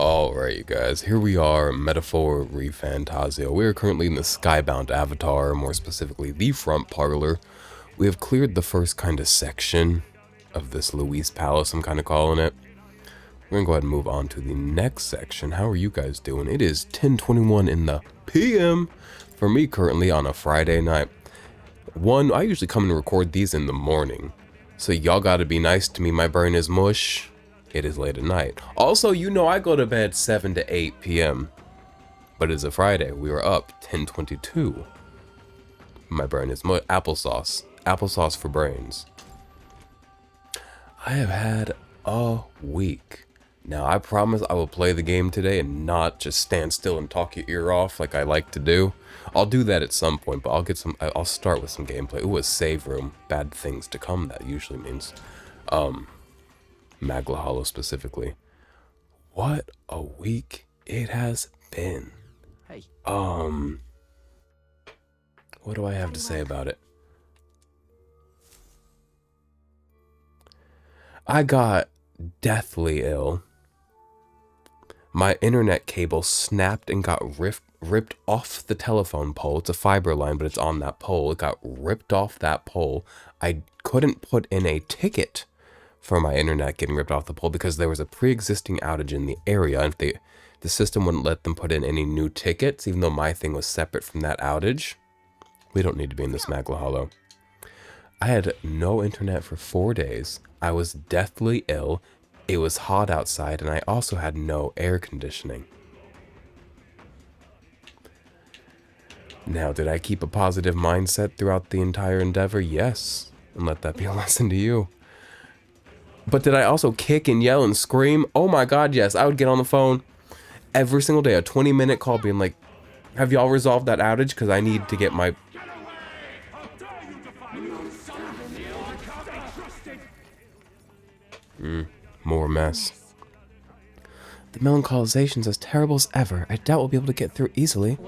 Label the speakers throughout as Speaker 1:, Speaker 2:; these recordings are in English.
Speaker 1: Alright, you guys, here we are, Metaphor ReFantazio. We are currently in the Skybound avatar, more specifically the front parlor. We have cleared the first kind of section of this Louise Palace, I'm kind of calling it. We're going to go ahead and move on to the next section. How are you guys doing? It is 10:21 in the PM for me currently on a Friday night. I usually come and record these in the morning, so y'all gotta be nice to me. My brain is mush. It is late at night. Also, you know I go to bed 7 to 8 p.m. But it's a Friday. We were up 10:22. My brain is applesauce. Applesauce for brains. I have had a week. Now, I promise I will play the game today and not just stand still and talk your ear off like I like to do. I'll do that at some point, but I'll start with some gameplay. Ooh, a save room. Bad things to come, that usually means. Magla Hollow specifically. What a week it has been.
Speaker 2: Hey.
Speaker 1: What do I have to say about it? I got deathly ill. My internet cable snapped and got ripped off the telephone pole. It's a fiber line, but it's on that pole. It got ripped off that pole. I couldn't put in a ticket for my internet getting ripped off the pole because there was a pre-existing outage in the area, and the system wouldn't let them put in any new tickets, even though my thing was separate from that outage. We don't need to be in this Magla Hollow. I had no internet for 4 days. I was deathly ill. It was hot outside, and I also had no air conditioning. Now, did I keep a positive mindset throughout the entire endeavor? Yes. And let that be a lesson to you. But did I also kick and yell and scream? Oh my god, yes. I would get on the phone every single day, a 20-minute call being like, have y'all resolved that outage? Because I need to get my... more mess. The melancholization's as terrible as ever. I doubt we'll be able to get through easily.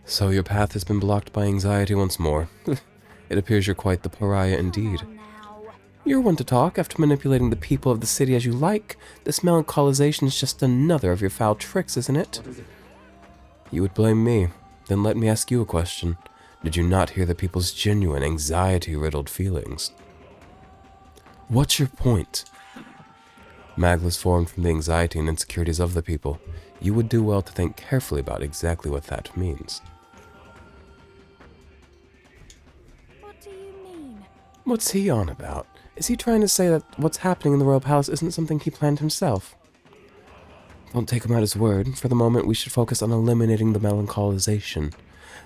Speaker 1: So your path has been blocked by anxiety once more. It appears you're quite the pariah indeed. You're one to talk. After manipulating the people of the city as you like, this melancholization is just another of your foul tricks, isn't it? You would blame me. Then let me ask you a question. Did you not hear the people's genuine, anxiety-riddled feelings? What's your point? Magla's formed from the anxiety and insecurities of the people. You would do well to think carefully about exactly what that means.
Speaker 3: What do you mean?
Speaker 1: What's he on about? Is he trying to say that what's happening in the Royal Palace isn't something he planned himself? Don't take him at his word. For the moment, we should focus on eliminating the melancholization.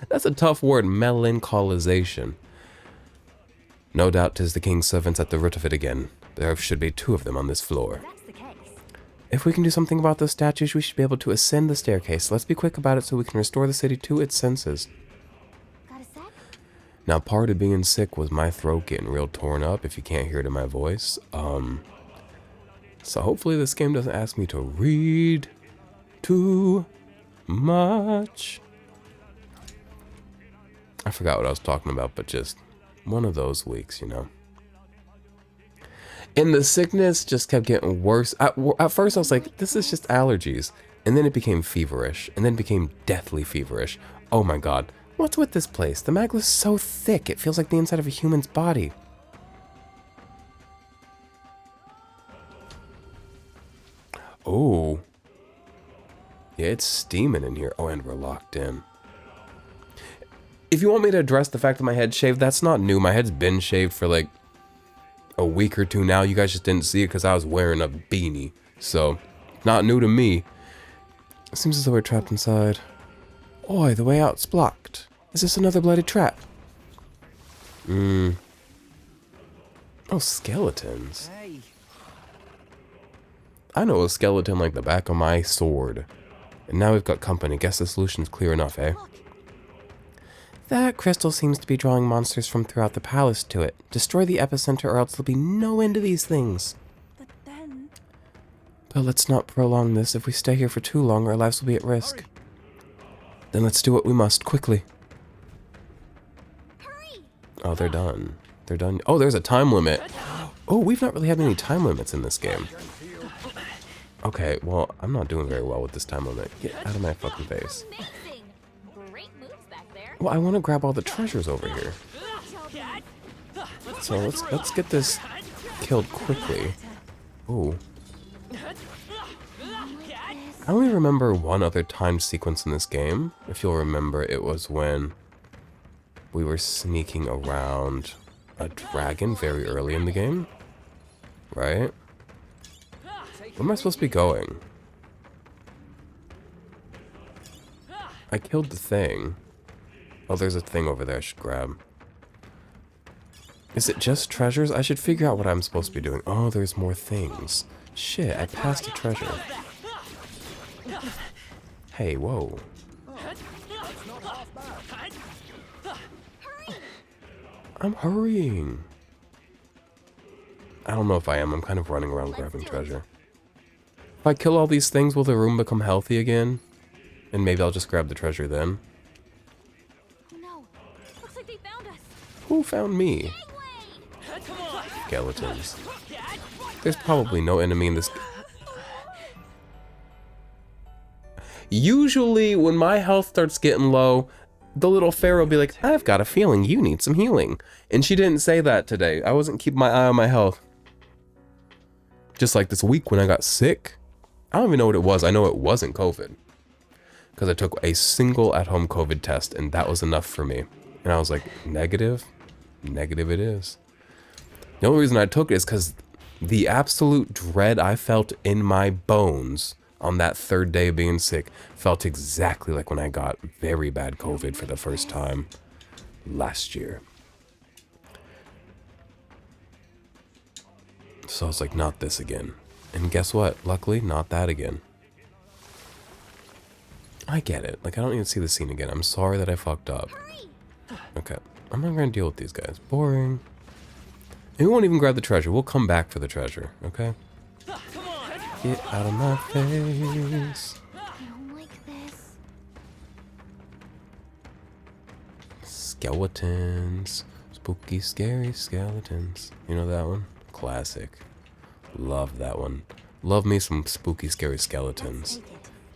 Speaker 1: That's a tough word, melancholization. No doubt 'tis the king's servants at the root of it again. There should be 2 of them on this floor.
Speaker 3: That's the case.
Speaker 1: If we can do something about those statues, we should be able to ascend the staircase. Let's be quick about it so we can restore the city to its senses.
Speaker 3: Got a sec?
Speaker 1: Now, part of being sick was my throat getting real torn up, if you can't hear it in my voice. So hopefully this game doesn't ask me to read too much. I forgot what I was talking about, but just one of those weeks, you know. And the sickness just kept getting worse. At first I was like, this is just allergies. And then it became feverish, and then became deathly feverish. Oh my god. What's with this place? The magla's so thick, it feels like the inside of a human's body. Oh. Yeah, it's steaming in here. Oh, and we're locked in. If you want me to address the fact that my head's shaved, that's not new. My head's been shaved for like a week or 2 now. You guys just didn't see it because I was wearing a beanie. So, not new to me. It seems as though we're trapped inside. Oi, the way out's blocked. Is this another bloody trap? Oh, skeletons.
Speaker 2: Hey.
Speaker 1: I know a skeleton like the back of my sword. And now we've got company. Guess the solution's clear enough, eh? That crystal seems to be drawing monsters from throughout the palace to it. Destroy the epicenter or else there'll be no end to these things.
Speaker 3: But then...
Speaker 1: But let's not prolong this. If we stay here for too long, our lives will be at risk. Then let's do what we must, quickly.
Speaker 3: Hurry!
Speaker 1: Oh, they're done. They're done. Oh, there's a time limit. Oh, we've not really had any time limits in this game. Okay, well, I'm not doing very well with this time limit. Get out of my fucking face.
Speaker 2: Amazing! Great moves back there.
Speaker 1: Well, I want to grab all the treasures over here. So let's get this killed quickly. Ooh. I only remember one other time sequence in this game. If you'll remember, it was when we were sneaking around a dragon very early in the game. Right? Where am I supposed to be going? I killed the thing. Oh, there's a thing over there I should grab. Is it just treasures? I should figure out what I'm supposed to be doing. Oh, there's more things. Shit, I passed a treasure. Hey, whoa. I'm hurrying. I don't know if I am. I'm kind of running around grabbing treasure. If I kill all these things, will the room become healthy again? And maybe I'll just grab the treasure then.
Speaker 3: No. Looks like they found us.
Speaker 1: Who found me? Skeletons. There's probably no enemy in this. Usually, when my health starts getting low, the little pharaoh will be like, I've got a feeling you need some healing. And she didn't say that today. I wasn't keeping my eye on my health. Just like this week when I got sick. I don't even know what it was. I know it wasn't COVID. Because I took a single at-home COVID test, and that was enough for me. And I was like, negative? Negative it is. The only reason I took it is because the absolute dread I felt in my bones on that third day of being sick felt exactly like when I got very bad COVID for the first time last year. So I was like, not this again. And guess what? Luckily, not that again. I get it. Like, I don't need to see the scene again. I'm sorry that I fucked up. Okay. I'm not going to deal with these guys. Boring. And we won't even grab the treasure. We'll come back for the treasure. Okay? Get out of my face.
Speaker 3: I don't like this.
Speaker 1: Skeletons. Spooky, scary skeletons. You know that one? Classic. Love that one. Love me some spooky, scary skeletons.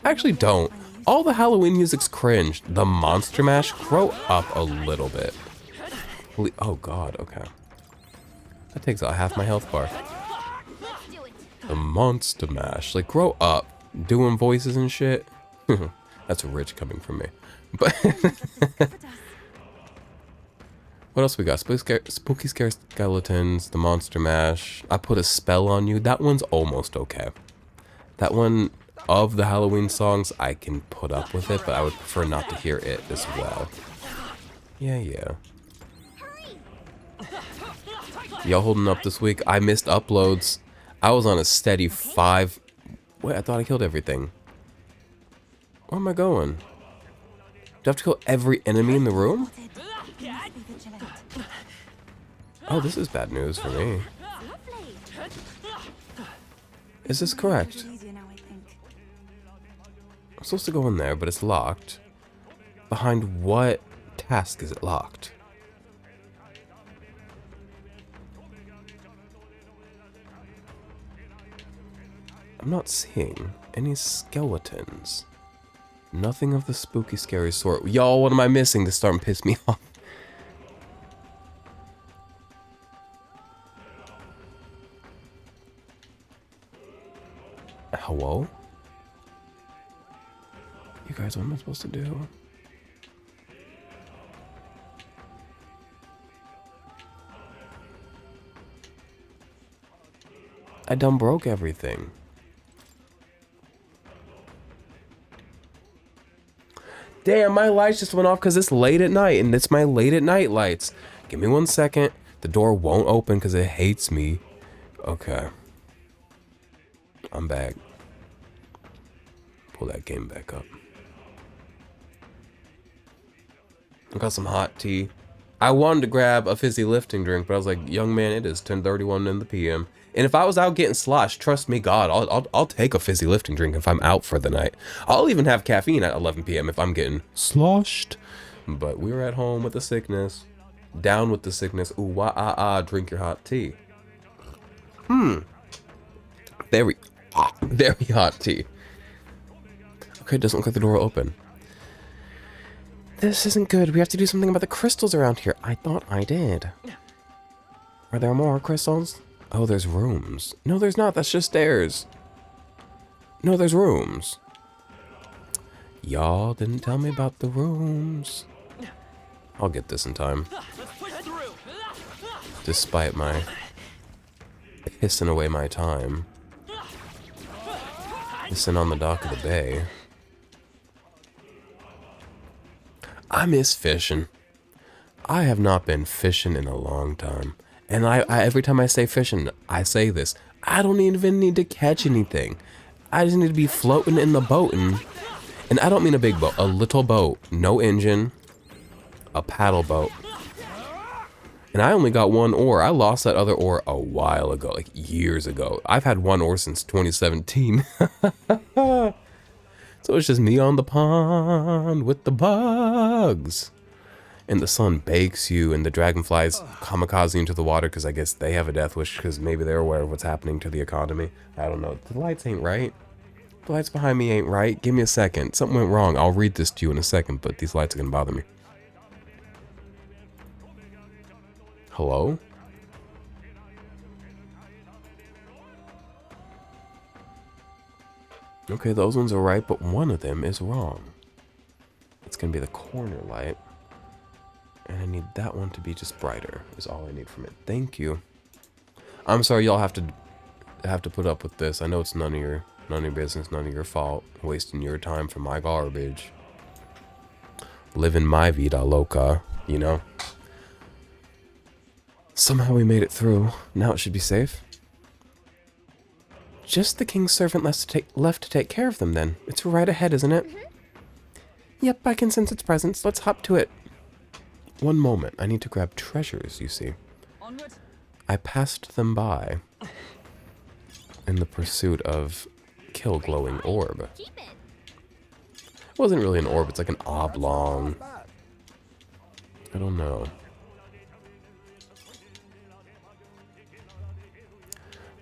Speaker 1: I actually don't. All the Halloween music's cringe. The Monster Mash, grow up a little bit. Oh god, okay. That takes out half my health bar. The Monster Mash. Like, grow up. Doing voices and shit. That's rich coming from me. But what else we got? Spooky scary skeletons, the Monster Mash. I put a spell on you. That one's almost okay. That one of the Halloween songs, I can put up with it, but I would prefer not to hear it as well. Yeah. Y'all holding up this week? I missed uploads. I was on a steady 5. Wait, I thought I killed everything. Where am I going? Do I have to kill every enemy in the room? Oh, this is bad news for me. Is this correct? I'm supposed to go in there, but it's locked. Behind what task is it locked? I'm not seeing any skeletons. Nothing of the spooky, scary sort. Y'all, what am I missing? This starting to piss me off. Hello? You guys, what am I supposed to do? I done broke everything. Damn, my lights just went off because it's late at night, and it's my late at night lights. Give me 1 second. The door won't open because it hates me. Okay. I'm back. Pull that game back up. I got some hot tea. I wanted to grab a fizzy lifting drink, but I was like, young man, it is 10:31 in the PM. And if I was out getting sloshed, trust me, God, I'll take a fizzy lifting drink if I'm out for the night. I'll even have caffeine at 11 PM if I'm getting sloshed. But we were at home with the sickness. Down with the sickness. Ooh, wah, ah, ah, drink your hot tea. Very Very hot tea. Okay, it doesn't look like the door will open. This isn't good. We have to do something about the crystals around here. I thought I did. Are there more crystals? Oh, there's rooms. No, there's not. That's just stairs. No, there's rooms. Y'all didn't tell me about the rooms. I'll get this in time. Despite my pissing away my time. Pissing on the dock of the bay. I miss fishing. I have not been fishing in a long time. And I every time I say fishing, I say this. I don't even need to catch anything. I just need to be floating in the boat. And I don't mean a big boat. A little boat. No engine. A paddle boat. And I only got one oar. I lost that other oar a while ago. Like years ago. I've had one oar since 2017. So it's just me on the pond with the bugs. And the sun bakes you, and the dragonflies kamikaze into the water because I guess they have a death wish because maybe they're aware of what's happening to the economy. I don't know. The lights ain't right. The lights behind me ain't right. Give me a second. Something went wrong. I'll read this to you in a second, but these lights are going to bother me. Hello? Okay, those ones are right, but one of them is wrong. It's going to be the corner light. And I need that one to be just brighter, is all I need from it. Thank you. I'm sorry y'all have to put up with this. I know it's none of your business, none of your fault. Wasting your time for my garbage. Living my vida loca, you know? Somehow we made it through. Now it should be safe. Just the king's servant left to take care of them then. It's right ahead, isn't it? Yep, I can sense its presence. Let's hop to it. One moment. I need to grab treasures, you see.
Speaker 3: Onward.
Speaker 1: I passed them by in the pursuit of kill glowing orb.
Speaker 2: Keep it.
Speaker 1: It wasn't really an orb, it's like an oblong. I don't know.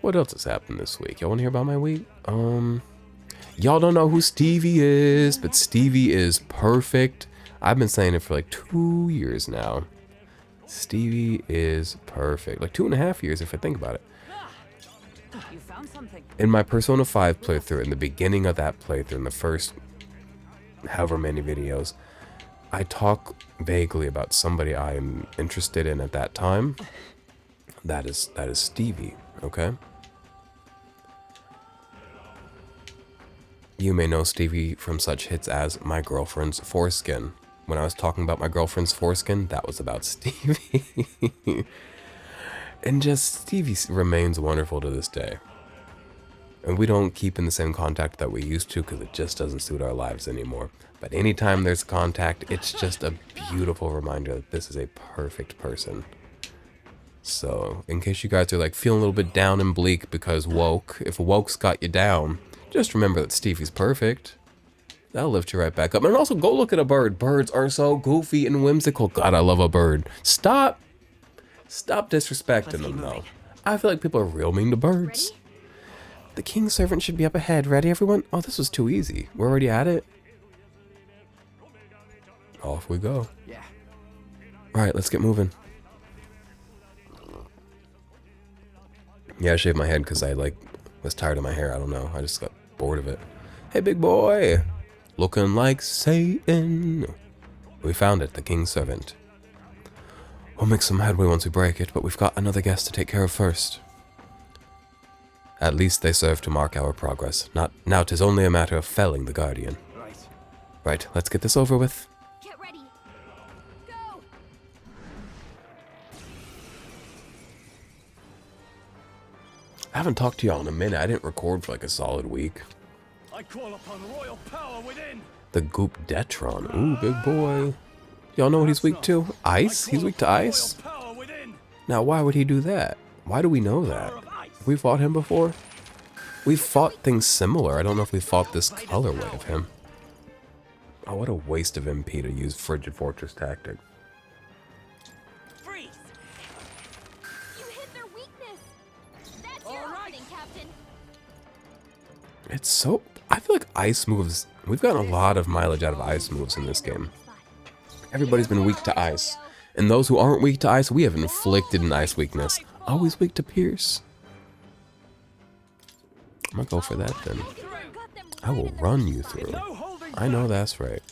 Speaker 1: What else has happened this week? Y'all want to hear about my week? Y'all don't know who Stevie is, but Stevie is perfect. I've been saying it for like 2 years now. Stevie is perfect. Like 2.5 years if I think about it.
Speaker 3: You found something.
Speaker 1: In my Persona 5 playthrough, in the beginning of that playthrough, in the first however many videos, I talk vaguely about somebody I am interested in at that time. That is Stevie, okay? You may know Stevie from such hits as My Girlfriend's Foreskin. When I was talking about my girlfriend's foreskin, that was about Stevie. And just Stevie remains wonderful to this day. And we don't keep in the same contact that we used to because it just doesn't suit our lives anymore. But anytime there's contact, it's just a beautiful reminder that this is a perfect person. So, in case you guys are like feeling a little bit down and bleak because woke, if woke's got you down, just remember that Stevie's perfect. That'll lift you right back up. And also, go look at a bird. Birds are so goofy and whimsical. God, I love a bird. Stop disrespecting them, though. I feel like people are real mean to birds.
Speaker 2: Ready?
Speaker 1: The king's servant should be up ahead. Ready, everyone? Oh, this was too easy. We're already at it. Off we go.
Speaker 4: Yeah.
Speaker 1: All right, let's get moving. Yeah, I shaved my head because I was tired of my hair. I don't know. I just got bored of it. Hey, big boy. Looking like Satan. We found it, the king's servant. We'll make some headway once we break it, but we've got another guest to take care of first. At least they serve to mark our progress. Now 'tis only a matter of felling the guardian.
Speaker 4: Right.
Speaker 1: Right, let's get this over with.
Speaker 3: Get ready. Go.
Speaker 1: I haven't talked to y'all in a minute. I didn't record for like a solid week.
Speaker 4: I call upon royal power within.
Speaker 1: The Goop Detron. Ooh, big boy. Y'all know what he's weak to? Ice? He's weak to ice?
Speaker 4: Power within.
Speaker 1: Now, why would he do that? Why do we know that? Have we fought him before? We've fought things similar. I don't know if we fought this colorway of him. Oh, what a waste of MP to use Frigid Fortress tactic.
Speaker 3: Freeze.
Speaker 2: You hit their weakness. That's your opening, Captain.
Speaker 1: It's so... I feel like ice moves... We've gotten a lot of mileage out of ice moves in this game. Everybody's been weak to ice. And those who aren't weak to ice, we have inflicted an ice weakness. Always weak to pierce. I'm gonna go for that then. I will run you through. I know that's right.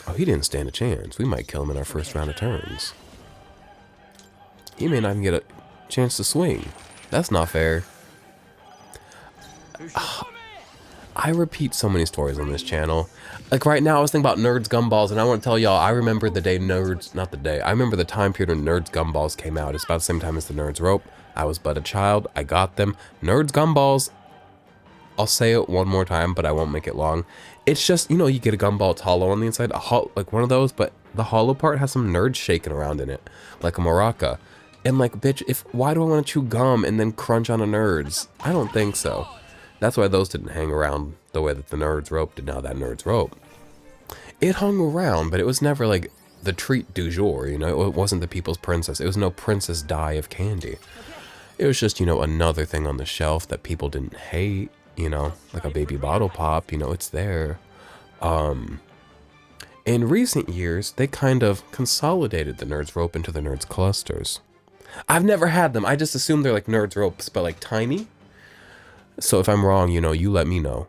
Speaker 1: Oh, he didn't stand a chance. We might kill him in our first round of turns. He may not even get a chance to swing. That's not fair. I repeat so many stories on this channel. Like right now, I was thinking about Nerds Gumballs, and I want to tell y'all, I remember the day Nerds, not the day, I remember the time period when Nerds Gumballs came out. It's about the same time as the Nerds Rope. I was but a child. I got them. Nerds Gumballs, I'll say it one more time, but I won't make it long. It's just, you know, you get a gumball, it's hollow on the inside, like one of those, but the hollow part has some nerds shaking around in it, like a maraca. And like, bitch, why do I want to chew gum and then crunch on a nerds? I don't think so. That's why those didn't hang around the way that the Nerds Rope did. Now that Nerds Rope, it hung around, but it was never like the treat du jour, you know? It wasn't the people's princess. It was no princess die of candy. It was just, you know, another thing on the shelf that people didn't hate, you know, like a baby bottle pop, you know, it's there. In recent years, they kind of consolidated the Nerds Rope into the Nerds Clusters. I've never had them. I just assume they're like Nerds Ropes, but like tiny. So if I'm wrong, you know, you let me know.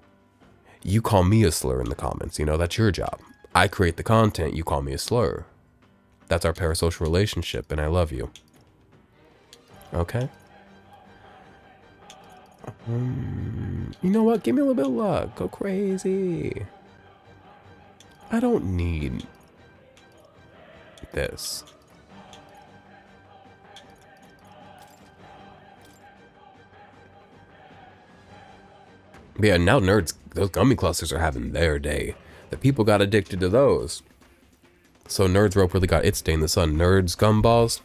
Speaker 1: You call me a slur in the comments, you know, that's your job. I create the content, you call me a slur. That's our parasocial relationship, and I love you. Okay? You know what? Give me a little bit of luck. Go crazy. I don't need this. But yeah, now nerds, those gummy clusters are having their day. The people got addicted to those. So Nerds Rope really got its day in the sun. Nerds Gumballs,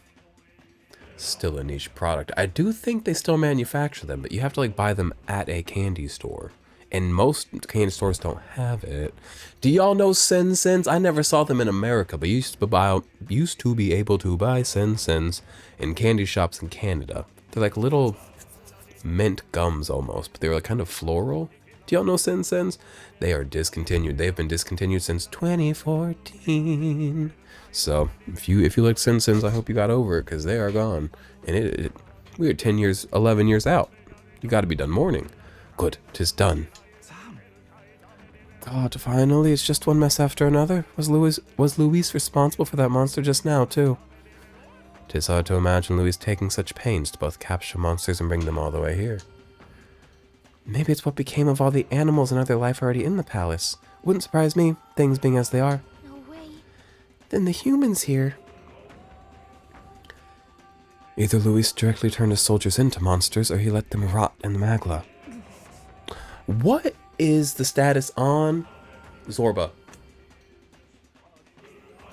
Speaker 1: still a niche product. I do think they still manufacture them, but you have to like buy them at a candy store. And most candy stores don't have it. Do y'all know Sen Sens? I never saw them in America, but used to be able to buy Sen Sens in candy shops in Canada. They're like little mint gums almost, but they were like kind of floral. Do y'all know Sen Sens? They are discontinued. They've been discontinued since 2014. So if you like Sen Sens, I hope you got over it, because they are gone. And we are 10 years, 11 years out. You got to be done mourning. Good, 'tis done. God, finally, it's just one mess after another. Was Luis responsible for that monster just now too? 'Tis hard to imagine Luis taking such pains to both capture monsters and bring them all the way here. Maybe it's what became of all the animals and other life already in the palace. Wouldn't surprise me, things being as they are.
Speaker 3: No way.
Speaker 1: Then the humans here. Either Luis directly turned his soldiers into monsters, or he let them rot in the magla. What is the status on Zorba?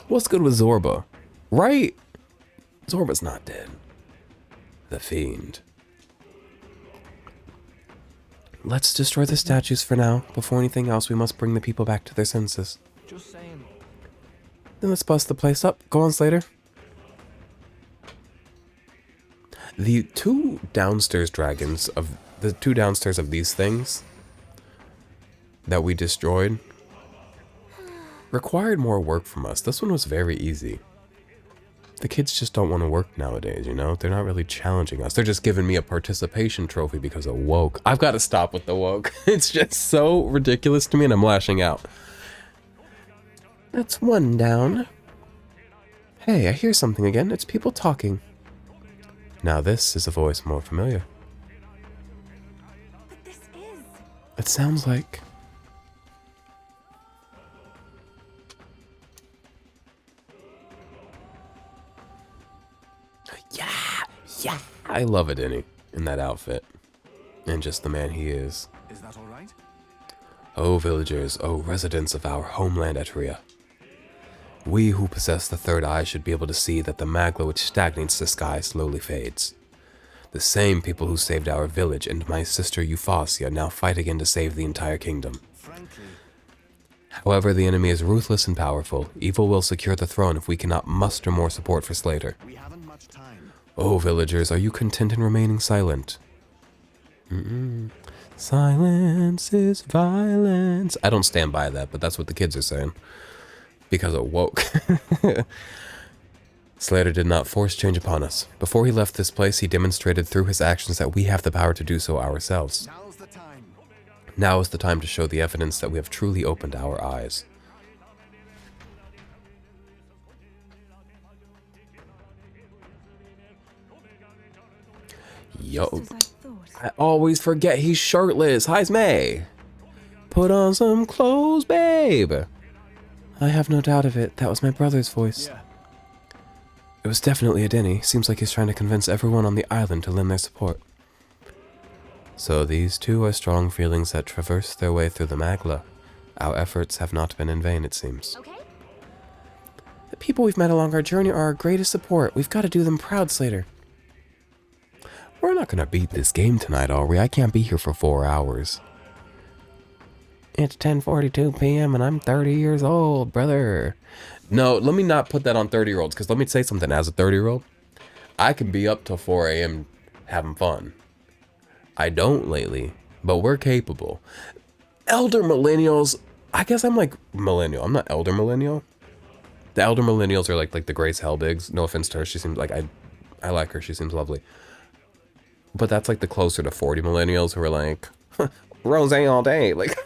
Speaker 1: What's good with Zorba? Right? Zorba's not dead. The Fiend. Let's destroy the statues for now. Before anything else, we must bring the people back to their senses.
Speaker 4: Just saying.
Speaker 1: Then let's bust the place up. Go on, Slater. The two downstairs of these things that we destroyed required more work from us. This one was very easy. The kids just don't want to work nowadays, you know? They're not really challenging us. They're just giving me a participation trophy because of woke. I've got to stop with the woke. It's just so ridiculous to me, and I'm lashing out. That's one down. Hey, I hear something again. It's people talking. Now this is a voice more familiar.
Speaker 3: But this is.
Speaker 1: It sounds like... Yeah, I love Adini in that outfit. And just the man he is.
Speaker 4: Is that all right?
Speaker 1: O villagers, O residents of our homeland Etria. We who possess the third eye should be able to see that the magla which stagnates the sky slowly fades. The same people who saved our village and my sister Euphasia now fight again to save the entire kingdom.
Speaker 4: Frankly,
Speaker 1: However, the enemy is ruthless and powerful. Evil will secure the throne if we cannot muster more support for Slater.
Speaker 4: we haven't much time.
Speaker 1: O villagers, are you content in remaining silent? Silence is violence. I don't stand by that, but that's what the kids are saying. Because it woke. Slater did not force change upon us. Before he left this place, he demonstrated through his actions that we have the power to do so ourselves.
Speaker 5: Now's the time.
Speaker 1: Now is the time to show the evidence that we have truly opened our eyes. Yo,
Speaker 3: Just as I thought.
Speaker 1: I always forget he's shirtless. Hi's May. Put on some clothes, babe. I have no doubt of it. That was my brother's voice.
Speaker 4: Yeah.
Speaker 1: It was definitely a Denny. Seems like he's trying to convince everyone on the island to lend their support. So these two are strong feelings that traverse their way through the Magla. Our efforts have not been in vain, it seems.
Speaker 2: Okay?
Speaker 1: The people we've met along our journey are our greatest support. We've got to do them proud, Slater. We're not gonna beat this game tonight, are we? I can't be here for 4 hours. It's 10:42 p.m. and I'm 30 years old, brother. No, let me not put that on 30-year-olds, because let me say something. As a 30-year-old, I can be up till 4 a.m. having fun. I don't lately, but we're capable. Elder millennials, I guess I'm like millennial. I'm not elder millennial. The elder millennials are like the Grace Helbigs. No offense to her. She seems like, I like her. She seems lovely. But that's like the closer to 40 millennials who are like, rose all day. Like,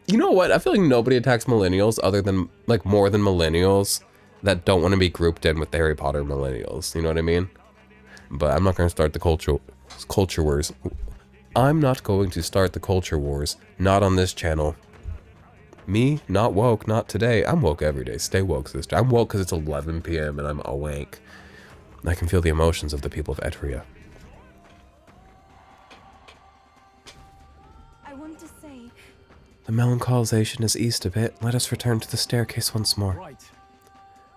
Speaker 1: you know what? I feel like nobody attacks millennials other than, like, more than millennials that don't want to be grouped in with the Harry Potter millennials. You know what I mean? But I'm not going to start the culture wars. I'm not going to start the culture wars. Not on this channel. Me, not woke, not today. I'm woke every day. Stay woke, sister. I'm woke because it's 11 p.m. and I'm awake. I can feel the emotions of the people of Etria.
Speaker 3: I want to say,
Speaker 1: The melancholisation is eased a bit. Let us return to the staircase once more.
Speaker 4: Right.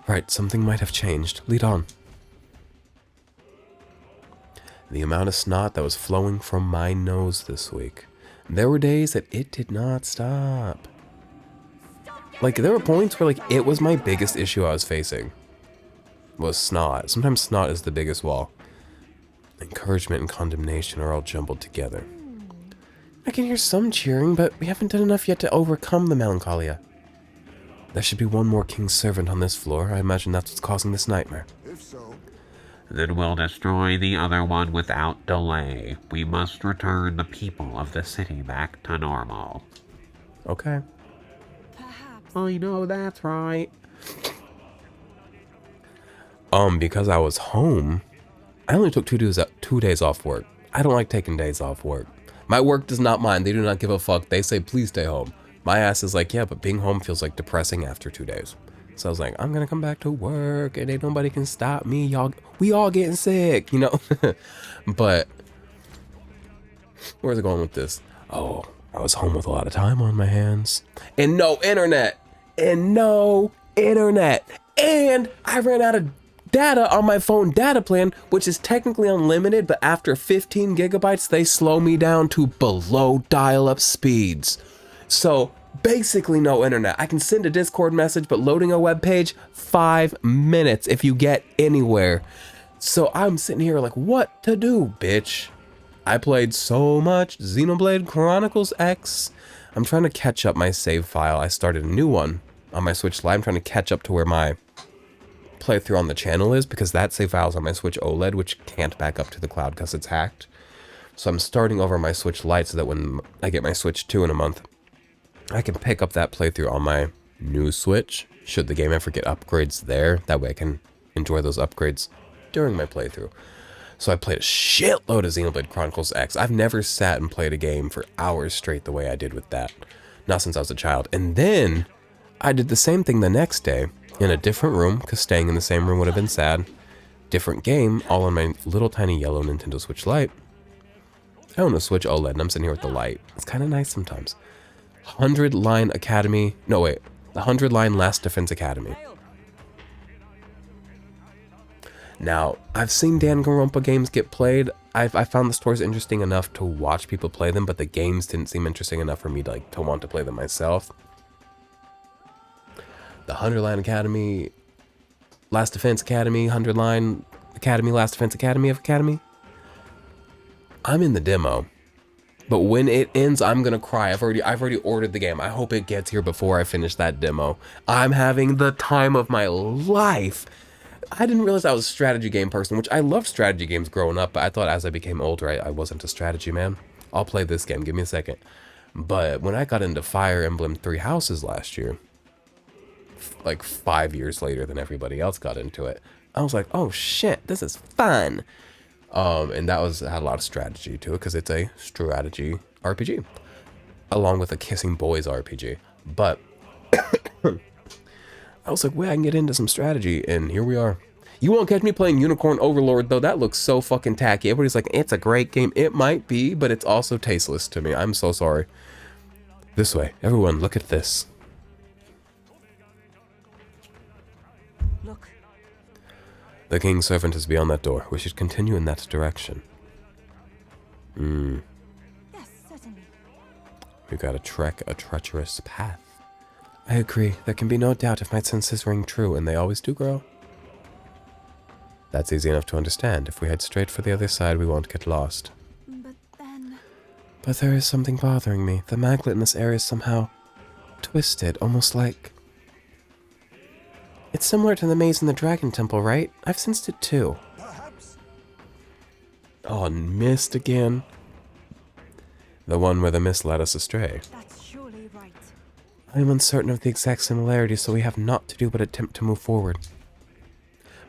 Speaker 1: Right, something might have changed. Lead on. The amount of snot that was flowing from my nose this week. There were days that it did not stop. Like, there were points where, like, it was my biggest issue I was facing. Was snot. Sometimes snot is the biggest wall. Encouragement and condemnation are all jumbled together. I can hear some cheering, but we haven't done enough yet to overcome the melancholia. There should be one more king's servant on this floor. I imagine that's what's causing this nightmare.
Speaker 5: If so,
Speaker 6: Then we'll destroy the other one without delay. We must return the people of the city back to normal.
Speaker 1: Okay.
Speaker 3: perhaps.
Speaker 1: I know that's right. Because I was home, I only took 2 days off work. I don't like taking days off work. My work does not mind. They do not give a fuck. They say, please stay home. My ass is like, yeah, but being home feels like depressing after 2 days. So I was like, I'm gonna come back to work and ain't nobody can stop me. We all getting sick, you know? But where's it going with this? Oh, I was home with a lot of time on my hands. And no internet. And I ran out of data on my phone data plan, which is technically unlimited, but after 15 gigabytes, they slow me down to below dial-up speeds. So basically no internet. I can send a Discord message, but loading a web page, 5 minutes if you get anywhere. So I'm sitting here like, what to do, bitch? I played so much Xenoblade Chronicles X. I'm trying to catch up my save file. I started a new one on my Switch Lite. I'm trying to catch up to where my playthrough on the channel is, because that save file is on my Switch OLED, which can't back up to the cloud because it's hacked. So I'm starting over my Switch Lite so that when I get my Switch 2 in a month, I can pick up that playthrough on my new Switch, should the game ever get upgrades there. That way I can enjoy those upgrades during my playthrough. So I played a shitload of Xenoblade Chronicles X. I've never sat and played a game for hours straight the way I did with that. Not since I was a child. And then I did the same thing the next day in a different room, because staying in the same room would have been sad. Different game, all on my little tiny yellow Nintendo Switch Lite. I own a Switch OLED and I'm sitting here with the light. It's kind of nice sometimes. 100-line Academy. No, wait. The 100-line Last Defense Academy. Now, I've seen Danganronpa games get played. I found the stories interesting enough to watch people play them, but the games didn't seem interesting enough for me to want to play them myself. The 100-line Academy, Last Defense Academy, 100-line Academy, Last Defense Academy of Academy. I'm in the demo. But when it ends, I'm gonna cry. I've already ordered the game. I hope it gets here before I finish that demo. I'm having the time of my life. I didn't realize I was a strategy game person, which I loved strategy games growing up, but I thought as I became older, I wasn't a strategy man. I'll play this game, give me a second. But when I got into Fire Emblem Three Houses last year, like 5 years later than everybody else got into it, I was like, oh shit, this is fun. And that had a lot of strategy to it because it's a strategy RPG, along with a kissing boys RPG. But I was like, wait, I can get into some strategy, and here we are. You won't catch me playing Unicorn Overlord, though. That looks so fucking tacky. Everybody's like, it's a great game. It might be, but it's also tasteless to me. I'm so sorry. This way. Everyone, look at this.
Speaker 3: Look.
Speaker 1: The king's servant is beyond that door. We should continue in that direction.
Speaker 3: Yes, certainly.
Speaker 1: We gotta trek a treacherous path. I agree. There can be no doubt if my senses ring true, and they always do grow. That's easy enough to understand. If we head straight for the other side, we won't get lost.
Speaker 3: But then...
Speaker 1: But there is something bothering me. The maglet in this area is somehow twisted, almost like... It's similar to the maze in the Dragon Temple, right? I've sensed it too.
Speaker 4: Perhaps.
Speaker 1: Oh, mist again. The one where the mist led us astray.
Speaker 3: That's surely right.
Speaker 1: I am uncertain of the exact similarity, so we have naught to do but attempt to move forward.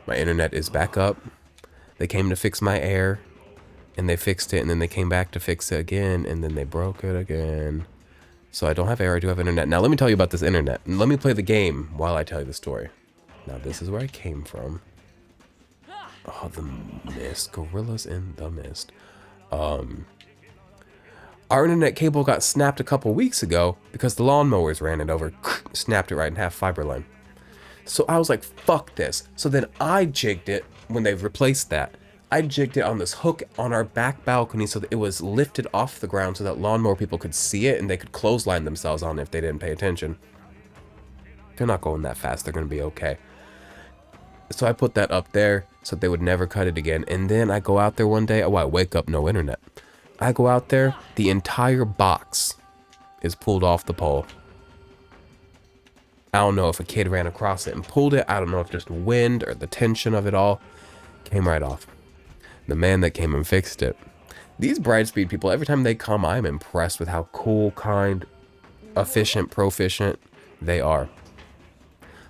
Speaker 1: My internet is back up. They came to fix my air, and they fixed it, and then they came back to fix it again, and then they broke it again. So I don't have air, I do have internet. Now let me tell you about this internet, and let me play the game while I tell you the story. Now this is where I came from. Oh, the mist. Gorillas in the mist. Our internet cable got snapped a couple weeks ago because the lawnmowers ran it over. Snapped it right in half, fiber line. So I was like, fuck this. So then I jigged it when they replaced that. I jigged it on this hook on our back balcony so that it was lifted off the ground so that lawnmower people could see it and they could clothesline themselves on it if they didn't pay attention. They're not going that fast. They're going to be okay. So I put that up there so they would never cut it again. And then I go out there one day. Oh, I wake up, no internet. I go out there, the entire box is pulled off the pole. I don't know if a kid ran across it and pulled it. I don't know if just wind or the tension of it all came right off. The man that came and fixed it. These Brightspeed people, every time they come, I'm impressed with how cool, kind, efficient, proficient they are.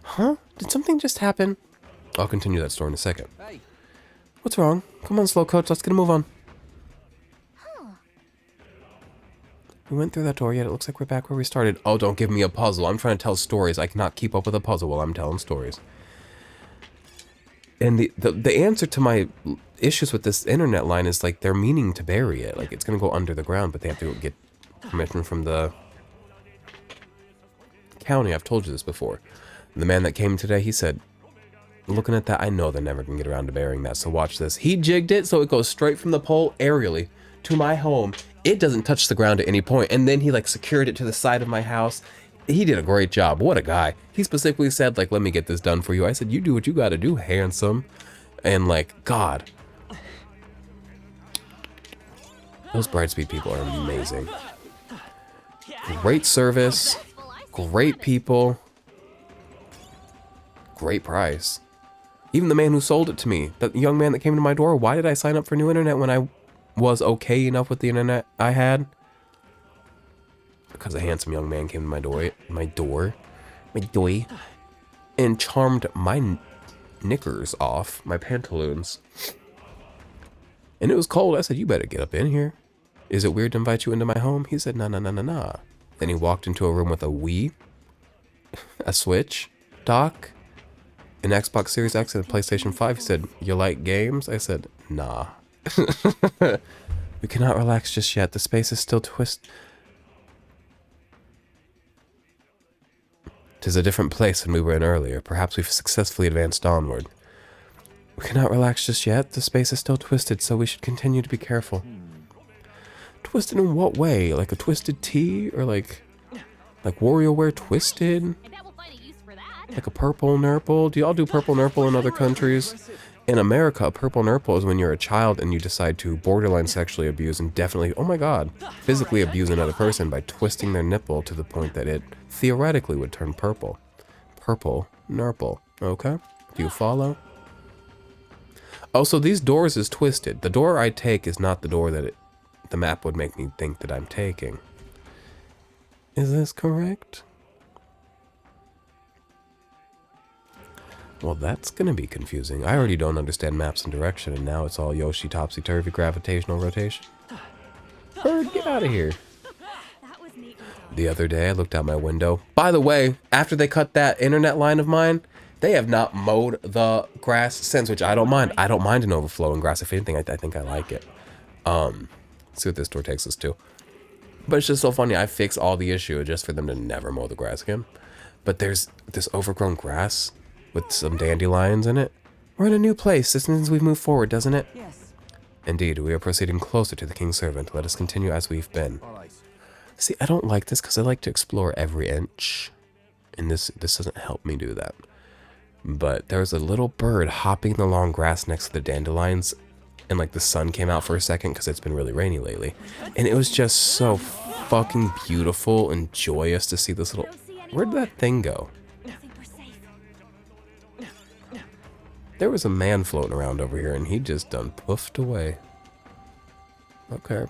Speaker 1: Huh? Did something just happen? I'll continue that story in a second.
Speaker 4: Hey.
Speaker 1: What's wrong? Come on, slow coach. Let's get a move on. We went through that door, yet it looks like we're back where we started. Oh, don't give me a puzzle. I'm trying to tell stories. I cannot keep up with a puzzle while I'm telling stories. And the answer to my issues with this internet line is like they're meaning to bury it. Like it's going to go under the ground, but they have to get permission from the county. I've told you this before. The man that came today, he said, looking at that, I know they're never going to get around to burying that. So watch this. He jigged it so it goes straight from the pole aerially to my home. It doesn't touch the ground at any point. And then he like secured it to the side of my house. He did a great job. What a guy. He specifically said like, let me get this done for you. I said, you do what you got to do, handsome. And like, God. Those Brightspeed people are amazing. Great service. Great people. Great price. Even the man who sold it to me, that young man that came to my door, why did I sign up for new internet when I was okay enough with the internet I had? Because a handsome young man came to my door, and charmed my knickers off, my pantaloons. And it was cold. I said, you better get up in here. Is it weird to invite you into my home? He said, nah. Then he walked into a room with a Wii, a Switch, dock, an Xbox Series X, and a PlayStation 5. He said, you like games? I said, nah. We cannot relax just yet. The space is still twisted. 'Tis a different place than we were in earlier. Perhaps we've successfully advanced onward. We cannot relax just yet. The space is still twisted, so we should continue to be careful. Twisted in what way? Like a twisted T? Or like WarioWare Twisted?
Speaker 2: I bet we'll find a use for that.
Speaker 1: Like a purple nurple? Do y'all do purple nurple in other countries? In America, purple nurple is when you're a child and you decide to borderline sexually abuse and definitely, oh my god, physically abuse another person by twisting their nipple to the point that it theoretically would turn purple. Purple nurple, okay? Do you follow? Also, these doors is twisted. The door I take is not the door that the map would make me think that I'm taking. Is this correct? Well, that's gonna be confusing. I already don't understand maps and direction, and now it's all Yoshi topsy-turvy gravitational rotation. Bird, get out of here.
Speaker 3: That was neat.
Speaker 1: The other day, I looked out my window. By the way, after they cut that internet line of mine, they have not mowed the grass since, which I don't mind. I don't mind an overflowing grass. If anything, I think I like it. Let's see what this door takes us to. But it's just so funny. I fix all the issue just for them to never mow the grass again. But there's this overgrown grass with some dandelions in it. We're in a new place. This means we've moved forward, doesn't it?
Speaker 5: Yes.
Speaker 1: Indeed, we are proceeding closer to the king's servant. Let us continue as we've been.
Speaker 4: All right.
Speaker 1: See, I don't like this because I like to explore every inch. And this doesn't help me do that. But there was a little bird hopping in the long grass next to the dandelions. And like the sun came out for a second because it's been really rainy lately. And it was just so fucking beautiful and joyous to see this little... Where'd that thing go?
Speaker 3: I think we're safe.
Speaker 1: There was a man floating around over here and he just done poofed away. Okay.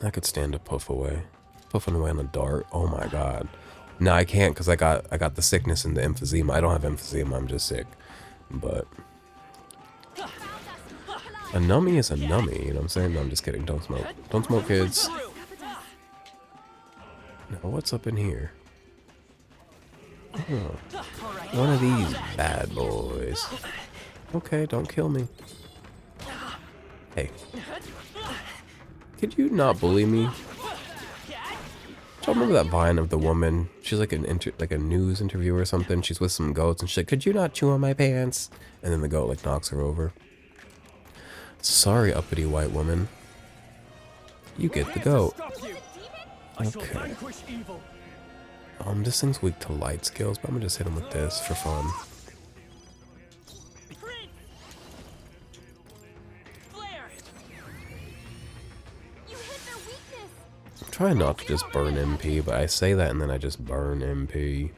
Speaker 1: I could stand to poof away. Puffing away on a dart. Oh my god. No, I can't because I got the sickness and the emphysema. I don't have emphysema, I'm just sick. But a nummy is a nummy, you know what I'm saying? No, I'm just kidding. Don't smoke. Don't smoke, kids. Now, what's up in here? Oh, one of these bad boys. Okay, don't kill me. Hey. Could you not bully me? I remember that vine of the woman. She's like like a news interviewer or something. She's with some goats and she's like, "Could you not chew on my pants?" And then the goat like knocks her over. Sorry, uppity white woman. You get the goat. Okay. This thing's weak to light skills, but I'm gonna just hit him with this for fun. I'm trying not to just burn MP, but I say that and then I just burn MP.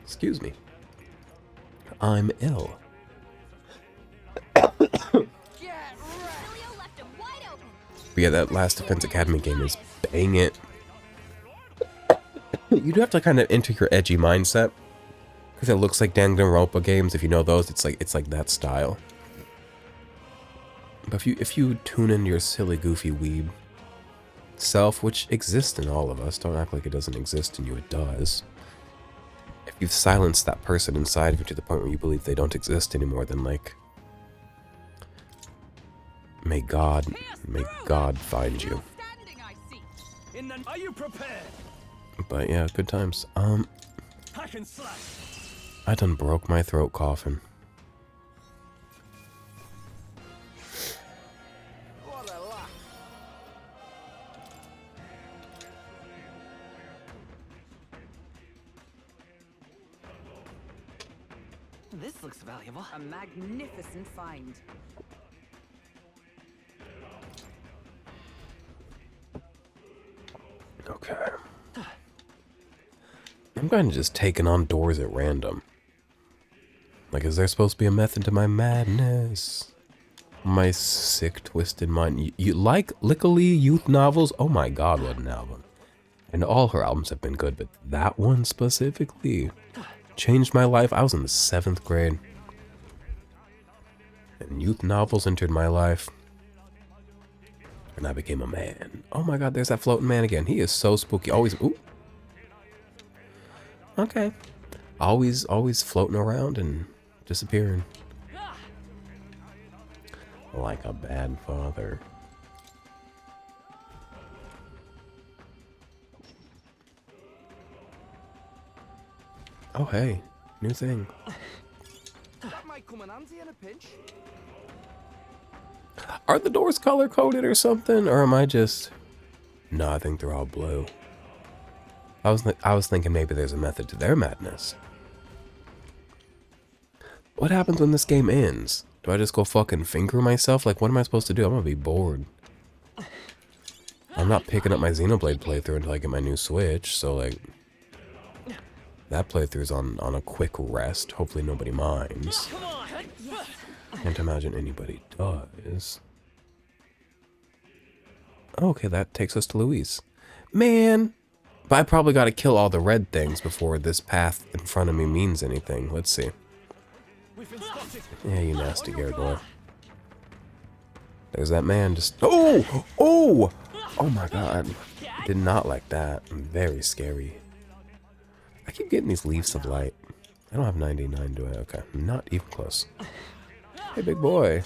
Speaker 1: Excuse me. I'm ill. But yeah, that last Defense Academy game is bang it. You do have to kind of enter your edgy mindset. Because it looks like Danganronpa games. If you know those, it's like that style. But if you tune in your silly, goofy weeb self, which exists in all of us, don't act like it doesn't exist in you, it does. If you've silenced that person inside of you to the point where you believe they don't exist anymore, then like, may God find you.
Speaker 4: Are you prepared?
Speaker 1: But yeah, good times.
Speaker 4: Hack and slash.
Speaker 1: I done broke my throat coughing.
Speaker 5: This looks valuable. A magnificent find.
Speaker 1: Okay. I'm kind of just taking on doors at random. Like, is there supposed to be a method to my madness? My sick, twisted mind. You like Lickily youth novels? Oh my god, what an album. And all her albums have been good, but that one specifically changed my life. I was in the 7th grade. And youth novels entered my life. And I became a man. Oh my god, there's that floating man again. He is so spooky. Always, ooh. Okay. Always floating around and disappearing. Like a bad father. Oh hey, new thing.
Speaker 5: That might come in handy in a pinch.
Speaker 1: Are the doors color coded or something? Or am I just... No, I think they're all blue. I was thinking maybe there's a method to their madness. What happens when this game ends? Do I just go fucking finger myself? Like, what am I supposed to do? I'm gonna be bored. I'm not picking up my Xenoblade playthrough until I get my new Switch, so like... That playthrough's on a quick rest. Hopefully nobody minds. Can't imagine anybody does. Okay, that takes us to Louise. Man! But I probably gotta kill all the red things before this path in front of me means anything. Let's see. Yeah, you nasty gargoyle. There's that man just... Oh! Oh! Oh my god. Did not like that. Very scary. I keep getting these leaves of light. I don't have 99, do I? Okay. Not even close. Hey, big boy.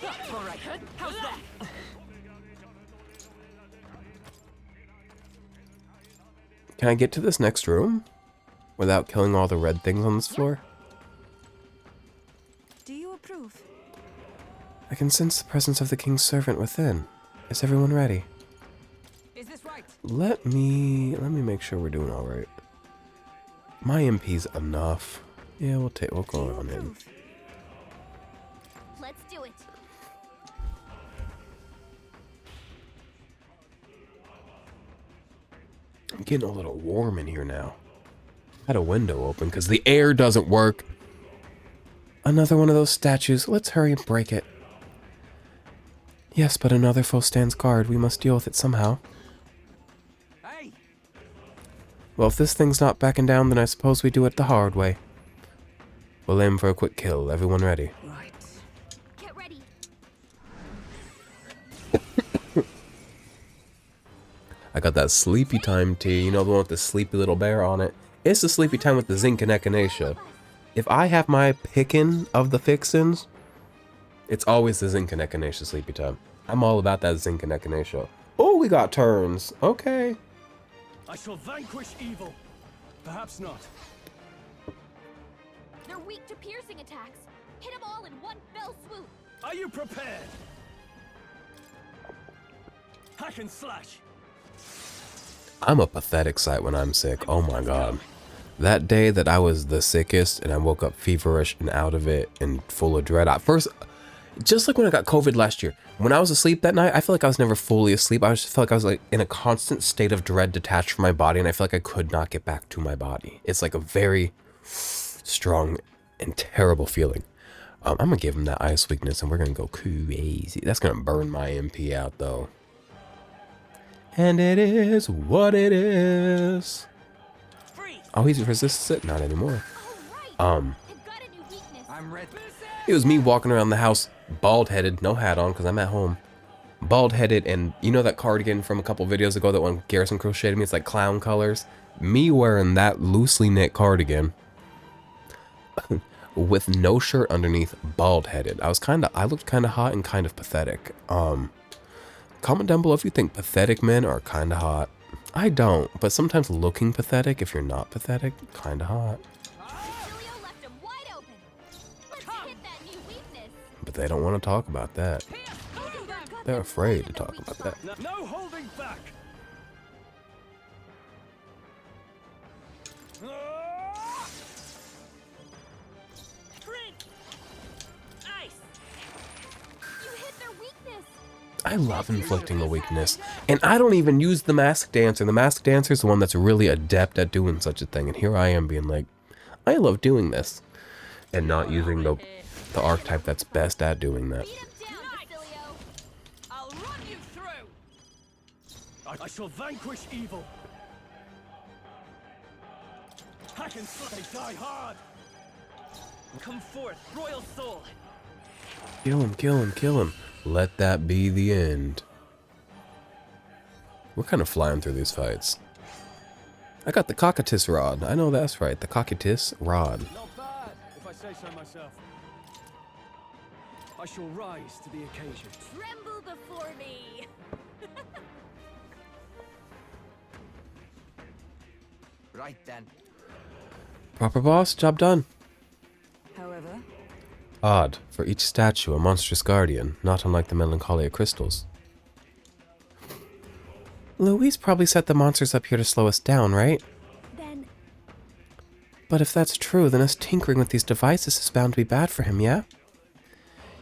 Speaker 1: Can I get to this next room without killing all the red things on this floor?
Speaker 3: Do you approve?
Speaker 1: I can sense the presence of the king's servant within. Is everyone ready?
Speaker 5: Is this right?
Speaker 1: Let me make sure we're doing all right. My MP's enough. Yeah, we'll go on in.
Speaker 2: Let's do it.
Speaker 1: I'm getting a little warm in here now. I had a window open because the air doesn't work. Another one of those statues. Let's hurry and break it. Yes, but another foe stands guard. We must deal with it somehow.
Speaker 5: Hey!
Speaker 1: Well, if this thing's not backing down, then I suppose we do it the hard way. We'll aim for a quick kill. Everyone ready?
Speaker 5: Right.
Speaker 2: Get ready.
Speaker 1: I got that sleepy time tea. You know, the one with the sleepy little bear on it. It's the sleepy time with the zinc and echinacea. If I have my picking of the fixins, it's always the zinc and echinacea sleepy time. I'm all about that zinc and echinacea. Oh, we got turns. Okay.
Speaker 4: I shall vanquish evil. Perhaps not.
Speaker 2: They're weak to piercing attacks. Hit them all in one fell swoop.
Speaker 4: Are you prepared? Hack and slash.
Speaker 1: I'm a pathetic sight when I'm sick. Oh my god. That day that I was the sickest and I woke up feverish and out of it and full of dread. First, just like when I got COVID last year, when I was asleep that night, I feel like I was never fully asleep. I just felt like I was like in a constant state of dread detached from my body, and I feel like I could not get back to my body. It's like a very strong and terrible feeling. I'm gonna give him that ice weakness and we're gonna go crazy. That's gonna burn my MP out though. And it is what it is. Oh, he's resisted it? Not anymore.
Speaker 2: All right. I've got a new weakness.
Speaker 5: I'm ready.
Speaker 1: It was me walking around the house, bald-headed, no hat on because I'm at home. Bald-headed, and you know that cardigan from a couple videos ago that one Garrison crocheted me? It's like clown colors. Me wearing that loosely knit cardigan with no shirt underneath, bald-headed. I looked kind of hot and kind of pathetic. Comment down below if you think pathetic men are kind of hot. I don't, but sometimes looking pathetic, if you're not pathetic, kind of hot.
Speaker 2: Julio left him wide open. Let's hit that new weakness.
Speaker 1: But they don't want to talk about that. They're afraid to talk about that.
Speaker 4: No, no holding back.
Speaker 2: You hit their weakness.
Speaker 1: I love inflicting the weakness. And I don't even use the Masked Dancer. The Masked Dancer is the one that's really adept at doing such a thing. And here I am being like, I love doing this. And not using the archetype that's best at doing that.
Speaker 2: Beat him down, Julio.
Speaker 5: I'll run you through!
Speaker 4: I shall vanquish evil. Hack and slay, die hard. Come forth, royal soul.
Speaker 1: Kill him, kill him, kill him. Let that be the end. We're kind of flying through these fights. I got the cockatus rod. I know that's right. The cockatus rod.
Speaker 4: Not bad, if I say so myself. I shall rise to the occasion.
Speaker 2: Tremble before me.
Speaker 5: Right then.
Speaker 1: Proper boss, job done.
Speaker 3: However,
Speaker 1: Odd. For each statue, a monstrous guardian, not unlike the Melancholia crystals. Louise probably set the monsters up here to slow us down, right?
Speaker 3: then
Speaker 1: But if that's true, then us tinkering with these devices is bound to be bad for him, yeah?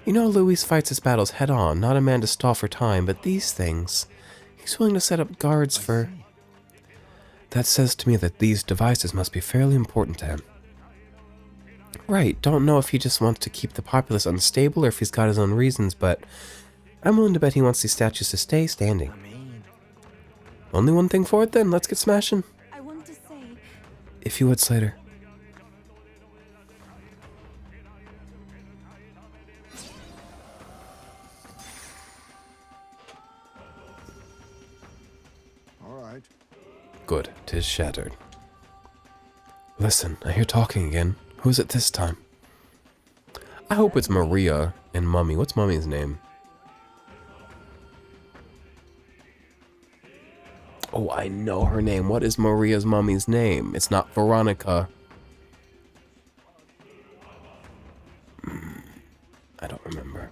Speaker 1: You know, Luis fights his battles head-on, not a man to stall for time, but these things... He's willing to set up guards for... That says to me that these devices must be fairly important to him. Right, don't know if he just wants to keep the populace unstable or if he's got his own reasons, but I'm willing to bet he wants these statues to stay standing. Only one thing for it then, let's get smashing.
Speaker 3: I wanted to say,
Speaker 1: If you would, Slater.
Speaker 7: All right.
Speaker 1: Good, 'tis shattered. Listen, I hear talking again. Who is it this time? I hope it's Maria and Mummy. What's Mummy's name? Oh, I know her name. What is Maria's mummy's name? It's not Veronica. I don't remember.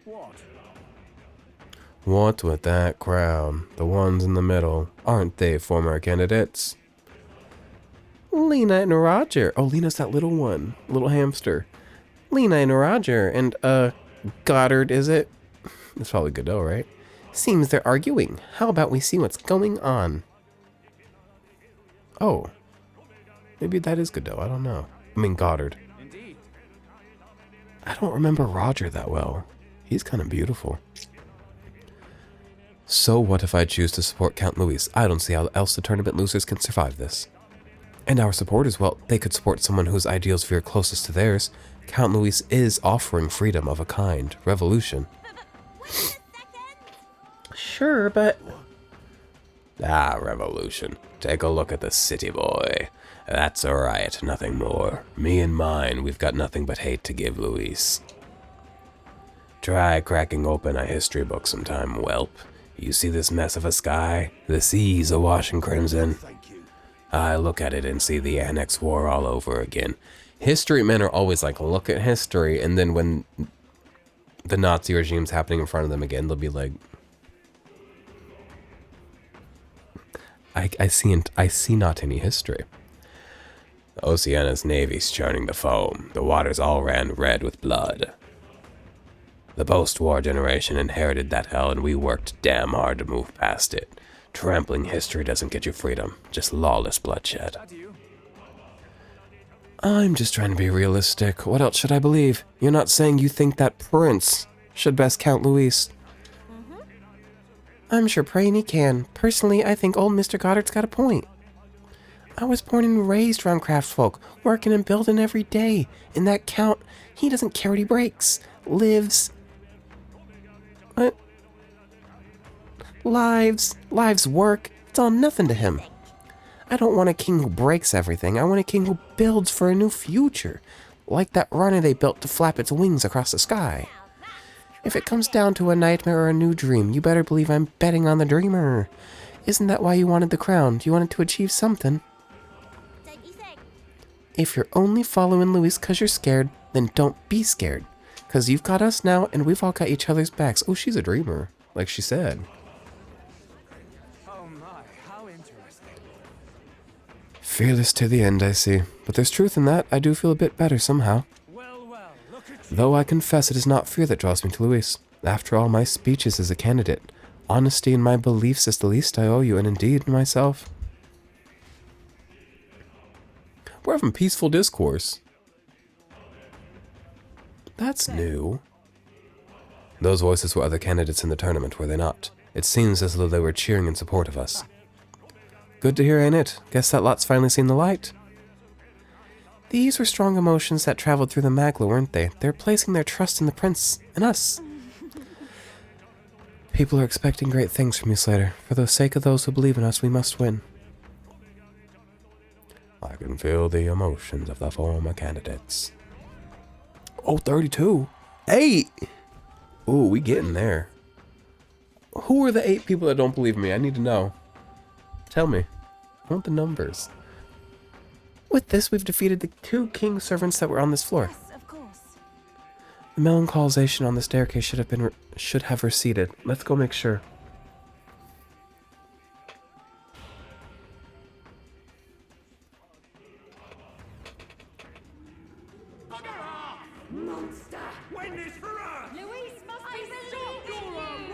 Speaker 7: What?
Speaker 1: What with that crowd? The ones in the middle. Aren't they former candidates? Lena and Roger. Oh, Lena's that little one. Little hamster. Lena and Roger and, Goddard, is it? That's probably Godot, right? Seems they're arguing. How about we see what's going on? Oh. Maybe that is Godot. I don't know. I mean, Goddard.
Speaker 4: Indeed.
Speaker 1: I don't remember Roger that well. He's kind of beautiful. So what if I choose to support Count Luis? I don't see how else the tournament losers can survive this. And our supporters, well, they could support someone whose ideals veer closest to theirs. Count Luis is offering freedom of a kind. Revolution.
Speaker 2: Wait a second!
Speaker 1: Sure, but... Ah, revolution. Take a look at the city boy. That's a riot, nothing more. Me and mine, we've got nothing but hate to give Luis. Try cracking open a history book sometime, whelp. You see this mess of a sky? The seas awash in crimson.
Speaker 7: Thank you.
Speaker 1: I look at it and see the Annex War all over again. History men are always like, look at history, and then when the Nazi regime's happening in front of them again, they'll be like, I see not any history. Oceana's navy's churning the foam. The waters all ran red with blood. The post-war generation inherited that hell, and we worked damn hard to move past it. Trampling history doesn't get you freedom, just lawless bloodshed.
Speaker 4: Adieu.
Speaker 1: I'm just trying to be realistic. What else should I believe? You're not saying you think that Prince should best Count Luis. I'm sure praying he can. Personally, I think old Mr. Goddard's got a point. I was born and raised around craftfolk, working and building every day. And that Count, he doesn't care what he breaks. Lives. What? Lives work. It's all nothing to him. I don't want a king who breaks everything. I want a king who builds for a new future. Like that runner they built to flap its wings across the sky. If it comes down to a nightmare or a new dream, you better believe I'm betting on the dreamer. Isn't that why you wanted the crown? You wanted to achieve something. If you're only following Luis because you're scared, then don't be scared. Because you've got us now, and we've all got each other's backs. Oh, she's a dreamer, like she said.
Speaker 4: Oh my, how interesting.
Speaker 1: Fearless to the end, I see. But there's truth in that. I do feel a bit better somehow.
Speaker 4: Well, look at you.
Speaker 1: Though I confess it is not fear that draws me to Luis. After all my speeches as a candidate, honesty in my beliefs is the least I owe you, and indeed myself. We're having peaceful discourse. That's new. Those voices were other candidates in the tournament, were they not? It seems as though they were cheering in support of us. Good to hear, ain't it? Guess that lot's finally seen the light. These were strong emotions that traveled through the Magla, weren't they? They're placing their trust in the prince and us. People are expecting great things from you, Slater. For the sake of those who believe in us, we must win. I can feel the emotions of the former candidates. Oh, 32. 8! Ooh, we getting there. Who are the 8 people that don't believe me? I need to know. Tell me. I want the numbers. With this, we've defeated the 2 king servants that were on this floor.
Speaker 3: Yes, of course.
Speaker 1: The melancholization on the staircase should have receded. Let's go make sure.
Speaker 5: Monster!
Speaker 4: Win this for us!
Speaker 3: Luis must be stopped!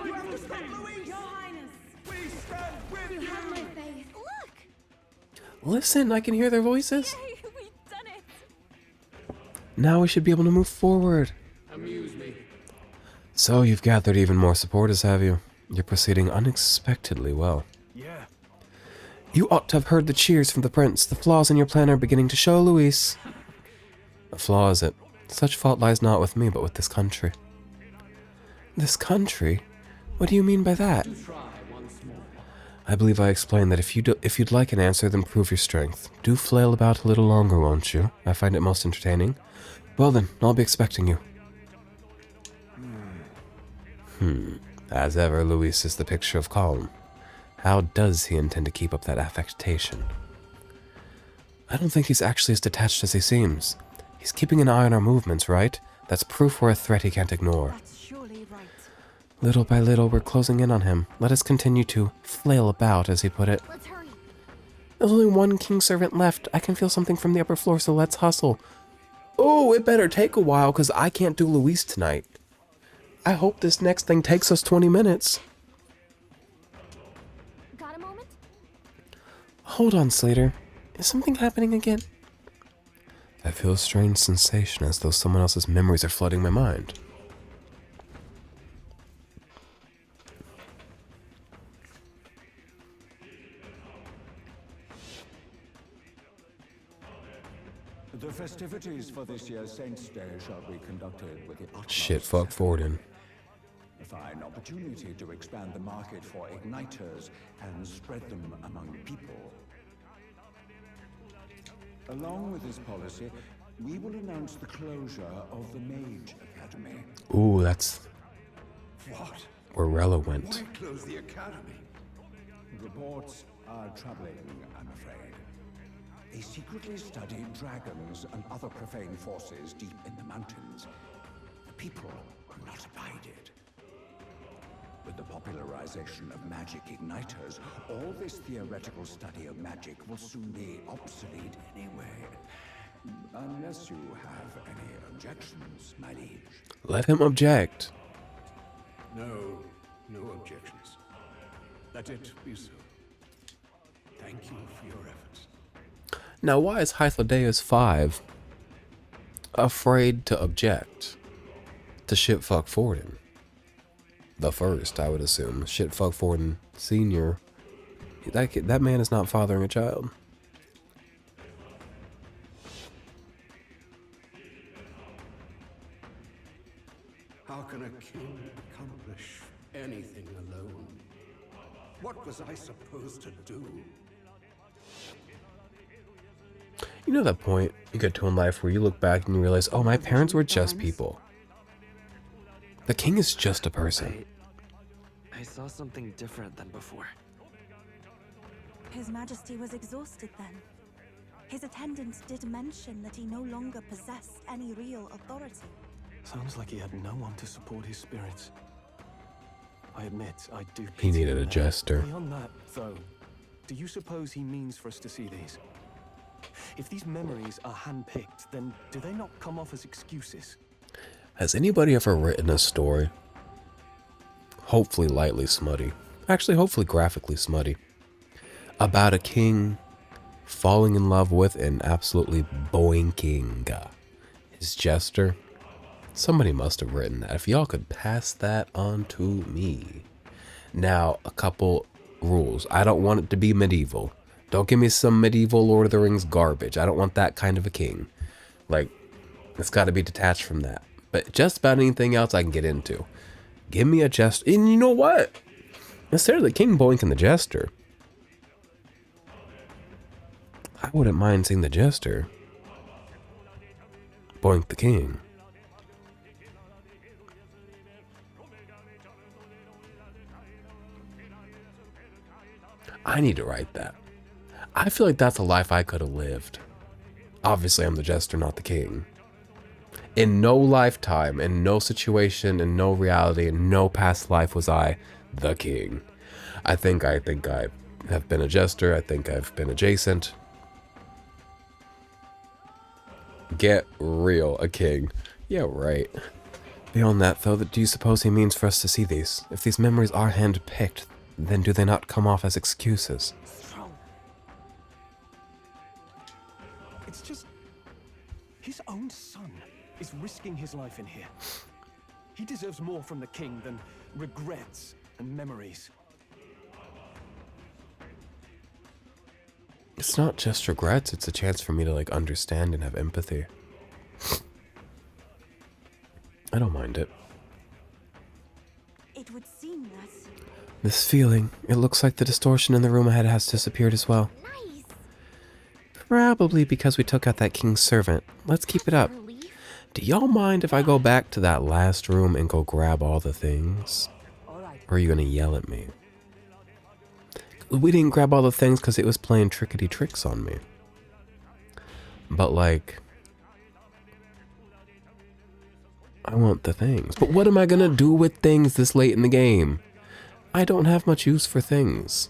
Speaker 4: You have to stop Louise!
Speaker 5: Your Highness!
Speaker 4: We stand with
Speaker 3: You
Speaker 4: you!
Speaker 3: have my faith. Look!
Speaker 1: Listen, I can hear their voices.
Speaker 3: Yay, we've done it!
Speaker 1: Now we should be able to move forward.
Speaker 7: Amuse me.
Speaker 1: So you've gathered even more supporters, have you? You're proceeding unexpectedly well.
Speaker 4: Yeah.
Speaker 1: You ought to have heard the cheers from the prince. The flaws in your plan are beginning to show, Luis. A flaw is it? Such fault lies not with me, but with this country. This country? What do you mean by that? I believe I explained that if you'd like an answer, then prove your strength. Do flail about a little longer, won't you? I find it most entertaining. Well then, I'll be expecting you. As ever, Luis is the picture of calm. How does he intend to keep up that affectation? I don't think he's actually as detached as he seems. He's keeping an eye on our movements, right? That's proof we're a threat he can't ignore.
Speaker 5: That's surely right.
Speaker 1: Little by little, we're closing in on him. Let us continue to flail about, as he put it.
Speaker 3: Let's hurry.
Speaker 1: There's only one king servant left. I can feel something from the upper floor, so let's hustle. Oh, it better take a while, because I can't do Luis tonight. I hope this next thing takes us 20 minutes.
Speaker 3: Got a moment?
Speaker 1: Hold on, Slater. Is something happening again? I feel a strange sensation, as though someone else's memories are flooding my mind.
Speaker 7: The festivities for this year's Saints' Day shall be conducted with the utmost
Speaker 1: Shit, fuck Forden.
Speaker 7: a fine opportunity to expand the market for igniters and spread them among people. Along with this policy, we will announce the closure of the Mage Academy.
Speaker 1: Ooh, that's
Speaker 7: What?
Speaker 1: where Rella went.
Speaker 7: Close the academy? Reports are troubling, I'm afraid. They secretly study dragons and other profane forces deep in the mountains. The people will not abide it. With the popularization of magic igniters, all this theoretical study of magic will soon be obsolete anyway. Unless you have any objections, my liege.
Speaker 1: Let him object.
Speaker 8: No, no objections. Let it be so. Thank you for your efforts.
Speaker 1: Now, why is Hythlodeus 5 afraid to object to Shitfuck Forden? The first, I would assume. Shitfuck Forden Sr. That man is not fathering a child.
Speaker 8: How can a king accomplish anything alone? What was I supposed to do?
Speaker 1: You know that point you get to in life where you look back and you realize, oh, my parents were just people. The king is just a person.
Speaker 9: I saw something different than before.
Speaker 10: His Majesty was exhausted then. His attendants did mention that he no longer possessed any real authority.
Speaker 11: Sounds like he had no one to support his spirits. I admit, I do
Speaker 1: He
Speaker 11: pity
Speaker 1: needed
Speaker 11: him
Speaker 1: a
Speaker 11: there.
Speaker 1: jester.
Speaker 11: Beyond that, though, do you suppose he means for us to see these? If these memories are handpicked, then do they not come off as excuses?
Speaker 1: Has anybody ever written a story, hopefully lightly smutty, actually hopefully graphically smutty, about a king falling in love with and absolutely boinking his jester? Somebody must have written that. If y'all could pass that on to me. Now, a couple rules. I don't want it to be medieval. Don't give me some medieval Lord of the Rings garbage. I don't want that kind of a king. Like, it's got to be detached from that. But just about anything else I can get into. Give me a jester. And you know what? Instead of the king boinking the jester, I wouldn't mind seeing the jester boink the king. I need to write that. I feel like that's a life I could have lived. Obviously, I'm the jester, not the king. In no lifetime, in no situation, in no reality, in no past life was I the king. I think I have been a jester. I think I've been adjacent. Get real, a king. Yeah, right. Beyond that, though, do you suppose he means for us to see these? If these memories are hand-picked, then do they not come off as excuses?
Speaker 11: It's just... his own son is risking his life in here. He deserves more from the king than regrets and memories.
Speaker 1: It's not just regrets, it's a chance for me to, like, understand and have empathy. I don't mind it.
Speaker 10: It would seem that...
Speaker 1: This feeling, it looks like the distortion in the room ahead has disappeared as well.
Speaker 2: Nice.
Speaker 1: Probably because we took out that king's servant. Let's keep it up. Do y'all mind if I go back to that last room and go grab all the things? Or are you gonna yell at me? We didn't grab all the things because it was playing trickety tricks on me. But like, I want the things. But what am I gonna do with things this late in the game? I don't have much use for things.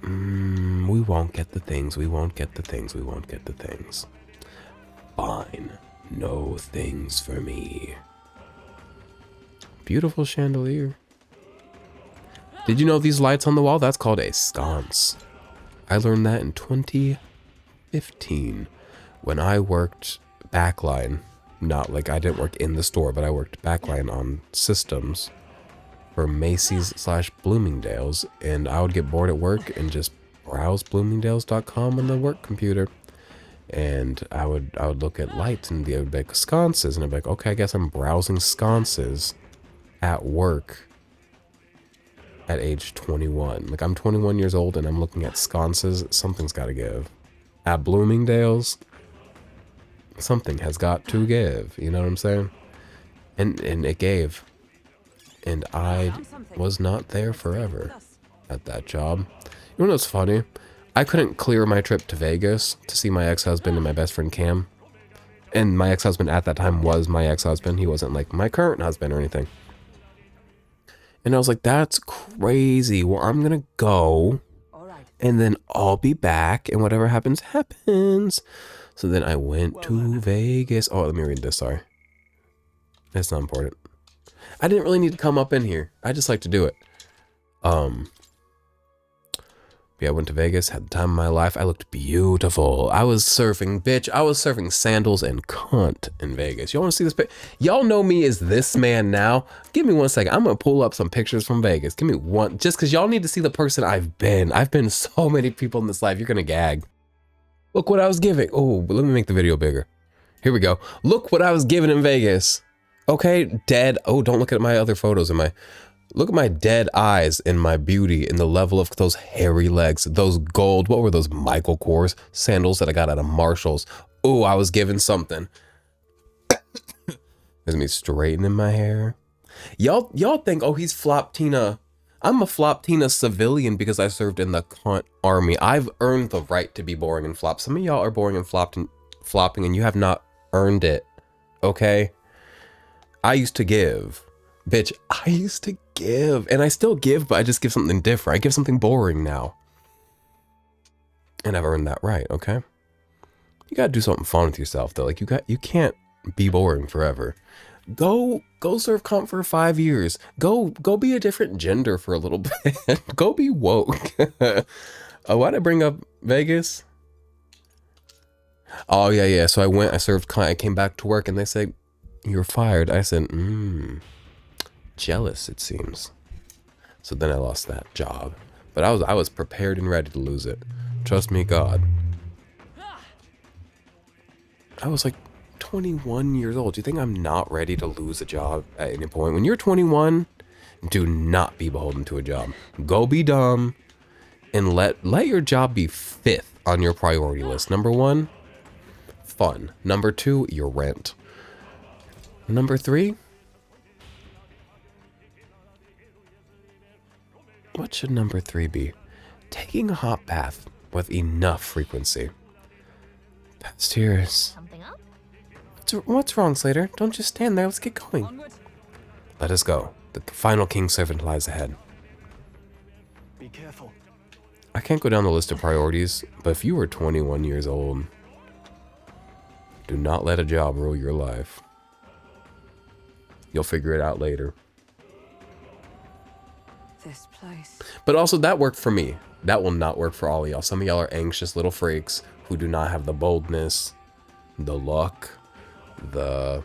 Speaker 1: We won't get the things, we won't get the things, we won't get the things. Fine. No things for me. Beautiful chandelier. Did you know these lights on the wall? That's called a sconce. I learned that in 2015 when I worked backline. Not like I didn't work in the store, but I worked backline on systems for Macy's / Bloomingdale's, and I would get bored at work and just browse bloomingdales.com on the work computer, and I would look at lights and it would be like sconces, and I'd be like, okay, I guess I'm browsing sconces at work at age 21. Like, I'm 21 years old and I'm looking at sconces. Something's got to give. At Bloomingdale's, something has got to give. You know what I'm saying? And it gave. And I was not there forever at that job. You know what's funny? I couldn't clear my trip to Vegas to see my ex-husband and my best friend Cam. And my ex-husband at that time was my ex-husband. He wasn't like my current husband or anything. And I was like, that's crazy. Well, I'm going to go and then I'll be back and whatever happens, happens. So then I went to Vegas. Oh, let me read this. Sorry. That's not important. I didn't really need to come up in here. I just like to do it. Yeah, I went to Vegas, had the time of my life. I looked beautiful. I was surfing, bitch. I was surfing sandals and cunt in Vegas. Y'all want to see this pic? Y'all know me as this man now. Give me 1 second. I'm going to pull up some pictures from Vegas. Give me one, just because y'all need to see the person I've been. I've been so many people in this life. You're going to gag. Look what I was giving. Oh, but let me make the video bigger. Here we go. Look what I was giving in Vegas. Okay, dead. Oh, don't look at my other photos. Look at my dead eyes and my beauty and the level of those hairy legs, those gold, what were those Michael Kors sandals that I got out of Marshall's? Oh, I was given something. There's me straightening my hair. Y'all think, oh, he's Flop Tina. I'm a Flop Tina civilian because I served in the cunt army. I've earned the right to be boring and flop. Some of y'all are boring and flopping and you have not earned it, okay? I used to give. Bitch, I used to give, and I still give, but I just give something different. I give something boring now. And I've earned that right, okay? You gotta do something fun with yourself, though. Like, you can't be boring forever. Go serve comp for 5 years. Go be a different gender for a little bit. Go be woke. Why'd I bring up Vegas? Oh, yeah. So I served client, I came back to work, and they said, you're fired. I said, jealous, it seems. So then I lost that job, but I was prepared and ready to lose it. Trust me, God. I was like 21 years old. Do you think I'm not ready to lose a job at any point? When you're 21, do not be beholden to a job. Go be dumb and let your job be 5th on your priority list. Number 1, fun. Number 2, your rent. Number 3, what should number 3 be? Taking a hot bath with enough frequency. Past years.
Speaker 2: Something up?
Speaker 1: What's wrong, Slater? Don't just stand there. Let's get going. Let us go. The final king's servant lies ahead.
Speaker 11: Be careful.
Speaker 1: I can't go down the list of priorities, but if you are 21 years old, do not let a job rule your life. You'll figure it out later.
Speaker 5: This place.
Speaker 1: But also, that worked for me. That will not work for all of y'all. Some of y'all are anxious little freaks who do not have the boldness, the luck, the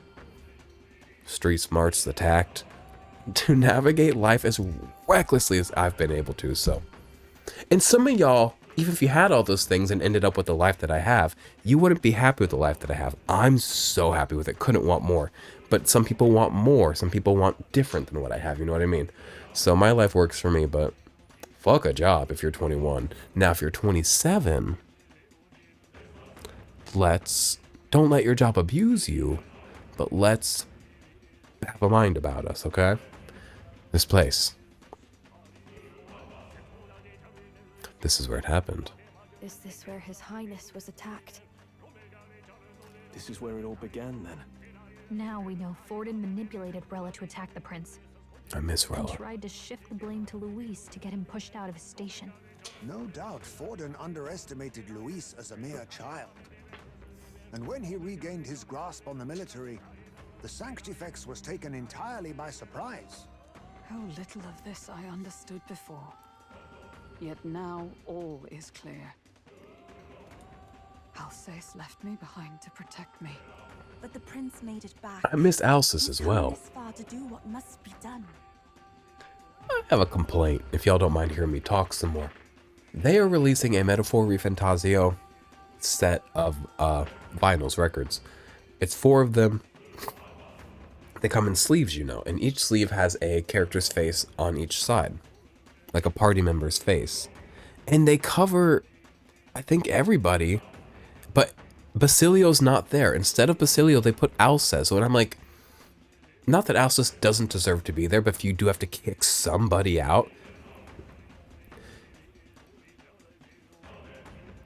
Speaker 1: street smarts, the tact to navigate life as recklessly as I've been able to. So, and some of y'all, even if you had all those things and ended up with the life that I have, you wouldn't be happy with the life that I have. I'm so happy with it. Couldn't want more. But some people want more. Some people want different than what I have. You know what I mean? So my life works for me, but fuck a job if you're 21. Now, if you're 27, don't let your job abuse you, but let's have a mind about us, okay? This place. This is where it happened.
Speaker 3: Is this where His Highness was attacked?
Speaker 11: This is where it all began, then.
Speaker 3: Now we know Forden manipulated Rella to attack the prince.
Speaker 1: I miss
Speaker 3: And
Speaker 1: Rella.
Speaker 3: tried to shift the blame to Luis to get him pushed out of his station.
Speaker 12: No doubt Forden underestimated Luis as a mere child. And when he regained his grasp on the military, the Sanctifex was taken entirely by surprise.
Speaker 5: How little of this I understood before. Yet now all is clear. Alsace left me behind to protect me.
Speaker 10: But the prince made it back.
Speaker 1: I miss Alsace
Speaker 10: We've
Speaker 1: as
Speaker 10: come
Speaker 1: well.
Speaker 10: this far to do what must be done.
Speaker 1: I have a complaint, if y'all don't mind hearing me talk some more. They are releasing a Metaphor ReFantazio set of vinyls, records. It's 4 of them. They come in sleeves, you know, and each sleeve has a character's face on each side, like a party member's face. And they cover, I think, everybody, but Basilio's not there. Instead of Basilio, they put Alsace. So I'm like, not that Alsace doesn't deserve to be there, but if you do have to kick somebody out,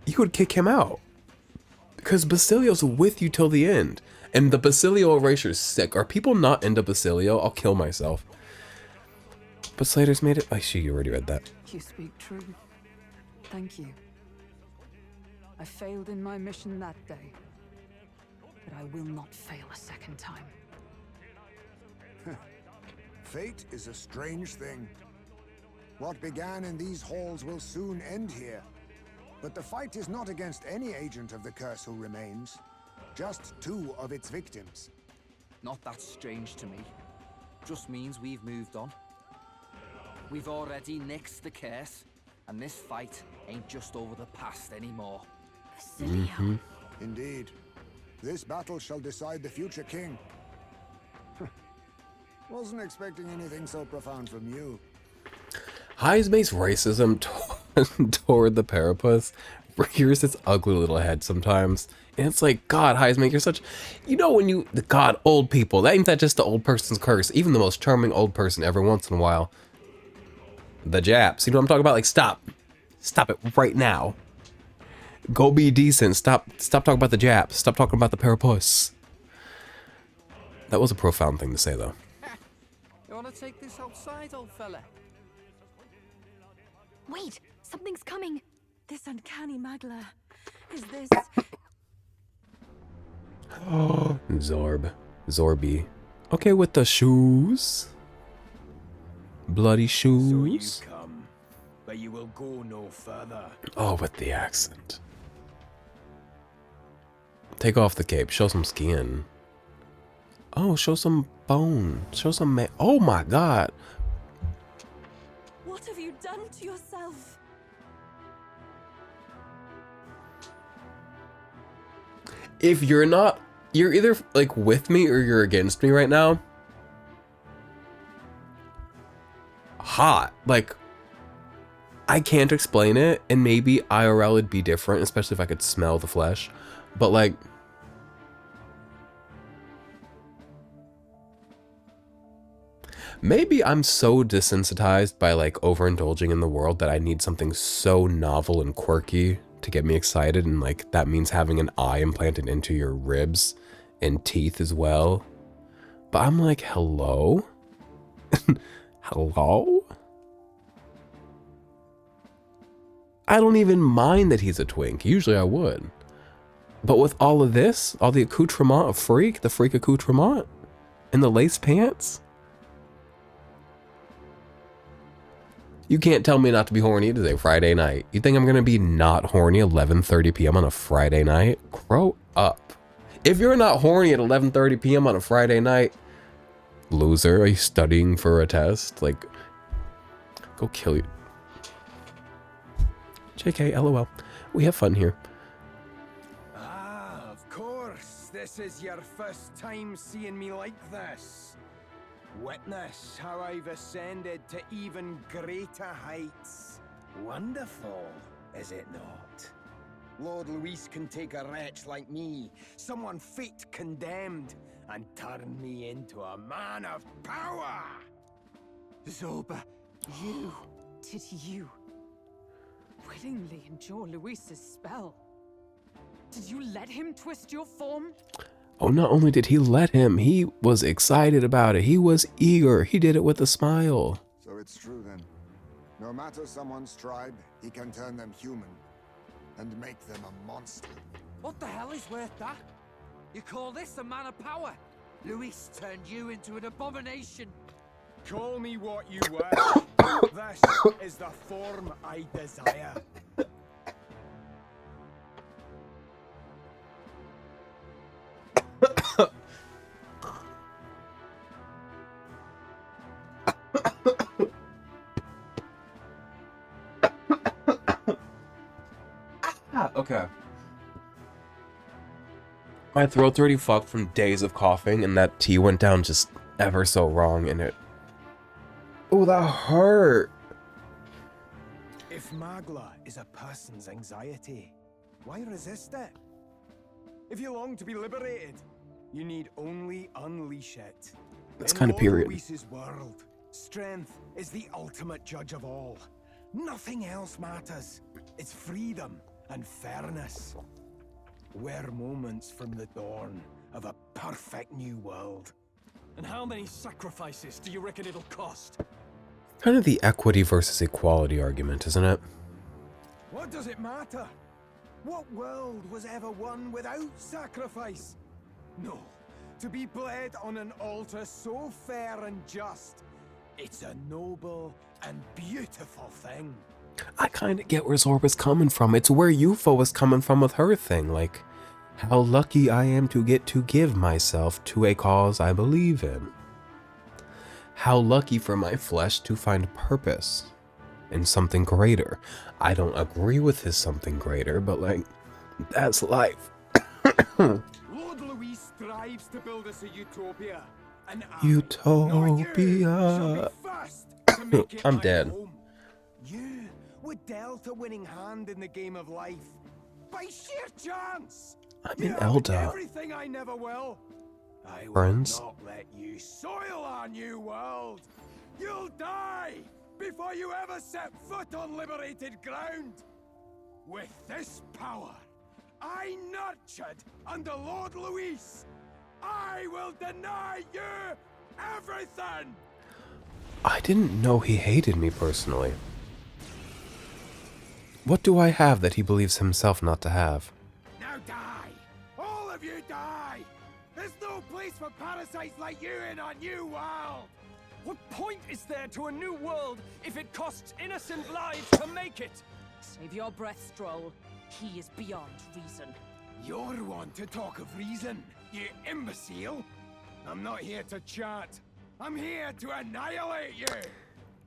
Speaker 1: you would kick him out. Because Basilio's with you till the end. And the Basilio erasure is sick. Are people not into Basilio? I'll kill myself. But Slater's made it. I see, you already read that.
Speaker 5: You speak true. Thank you. I failed in my mission that day, but I will not fail a second time.
Speaker 12: Fate is a strange thing. What began in these halls will soon end here. But the fight is not against any agent of the curse who remains. Just 2 of its victims.
Speaker 13: Not that strange to me. Just means we've moved on. We've already nixed the curse, and this fight ain't just over the past anymore.
Speaker 12: Basilio. Indeed. This battle shall decide the future king. Wasn't expecting anything so profound from you.
Speaker 1: Heismay's racism toward the Parapus rears its ugly little head sometimes. And it's like, God, Heismay, you're such... You know when you... God, old people. That ain't that just the old person's curse. Even the most charming old person every once in a while. The Japs. You know what I'm talking about? Like, stop. Stop it right now. Go be decent. Stop talking about the Japs. Stop talking about the Parapus. That was a profound thing to say, though.
Speaker 13: You wanna take this outside, old fella?
Speaker 3: Wait, something's coming.
Speaker 10: This uncanny Magla. Is this...
Speaker 1: Zorby. Okay, with the shoes. Bloody shoes.
Speaker 11: So you come, but you will go no further.
Speaker 1: Oh, with the accent. Take off the cape. Show some skin. Oh, show some bone. Show some oh my God.
Speaker 10: What have you done to yourself?
Speaker 1: If you're not, you're either like with me or you're against me right now. Hot. Like, I can't explain it, and maybe IRL would be different, especially if I could smell the flesh. But like, maybe I'm so desensitized by like overindulging in the world that I need something so novel and quirky to get me excited, and like that means having an eye implanted into your ribs and teeth as well. But I'm like, hello? Hello? I don't even mind that he's a twink. Usually I would. But with all of this, all the accoutrement of freak, the freak accoutrement, and the lace pants, you can't tell me not to be horny today, Friday night. You think I'm gonna be not horny 11:30 p.m. on a Friday night? Grow up. If you're not horny at 11:30 p.m. on a Friday night, loser, are you studying for a test? Like, go kill you. JK, LOL. We have fun here.
Speaker 11: Ah, of course. This is your first time seeing me like this. Witness how I've ascended to even greater heights. Wonderful, is it not? Lord Luis can take a wretch like me, someone fate condemned, and turn me into a man of power.
Speaker 5: Zoba, you did you willingly endure Luis's spell? Did you let him twist your form?
Speaker 1: Oh, not only did he let him, he was excited about it. He was eager. He did it with a smile.
Speaker 12: So it's true then. No matter someone's tribe, he can turn them human and make them a monster.
Speaker 13: What the hell is worth that? You call this a man of power? Luis turned you into an abomination.
Speaker 11: Call me what you wish. This is the form I desire.
Speaker 1: Okay. My throat's already fucked from days of coughing, and that tea went down just ever so wrong, and it... Oh, that hurt!
Speaker 11: If Magla is a person's anxiety, why resist it? If you long to be liberated, you need only unleash it.
Speaker 1: That's kind of period.
Speaker 11: In Luis's world, strength is the ultimate judge of all. Nothing else matters. It's freedom and fairness. We're moments from the dawn of a perfect new world.
Speaker 4: And how many sacrifices do you reckon it'll cost?
Speaker 1: Kind of the equity versus equality argument, isn't it?
Speaker 11: What does it matter? What world was ever won without sacrifice? No, to be bled on an altar so fair and just, it's a noble and beautiful thing.
Speaker 1: I kind of get where Zorba's coming from. It's where Yufo was coming from with her thing. Like, how lucky I am to get to give myself to a cause I believe in. How lucky for my flesh to find purpose in something greater. I don't agree with his something greater, but like, that's life.
Speaker 11: Lord Luis strives to build us a utopia. And
Speaker 1: Utopia. I'm dead.
Speaker 11: Home. You were dealt a winning hand in the game of life. By sheer chance.
Speaker 1: I'm in Elda.
Speaker 11: Everything I never will. I
Speaker 1: Friends?
Speaker 11: will not let you soil our new world. You'll die before you ever set foot on liberated ground. With this power, I nurtured under Lord Luis, I will deny you everything.
Speaker 1: I didn't know he hated me personally. What do I have that he believes himself not to have?
Speaker 11: Now die! All of you die! There's no place for parasites like you in our new world!
Speaker 4: What point is there to a new world if it costs innocent lives to make it?
Speaker 5: Save your breath, Stroll. He is beyond reason.
Speaker 11: You're one to talk of reason, you imbecile! I'm not here to chat. I'm here to annihilate you!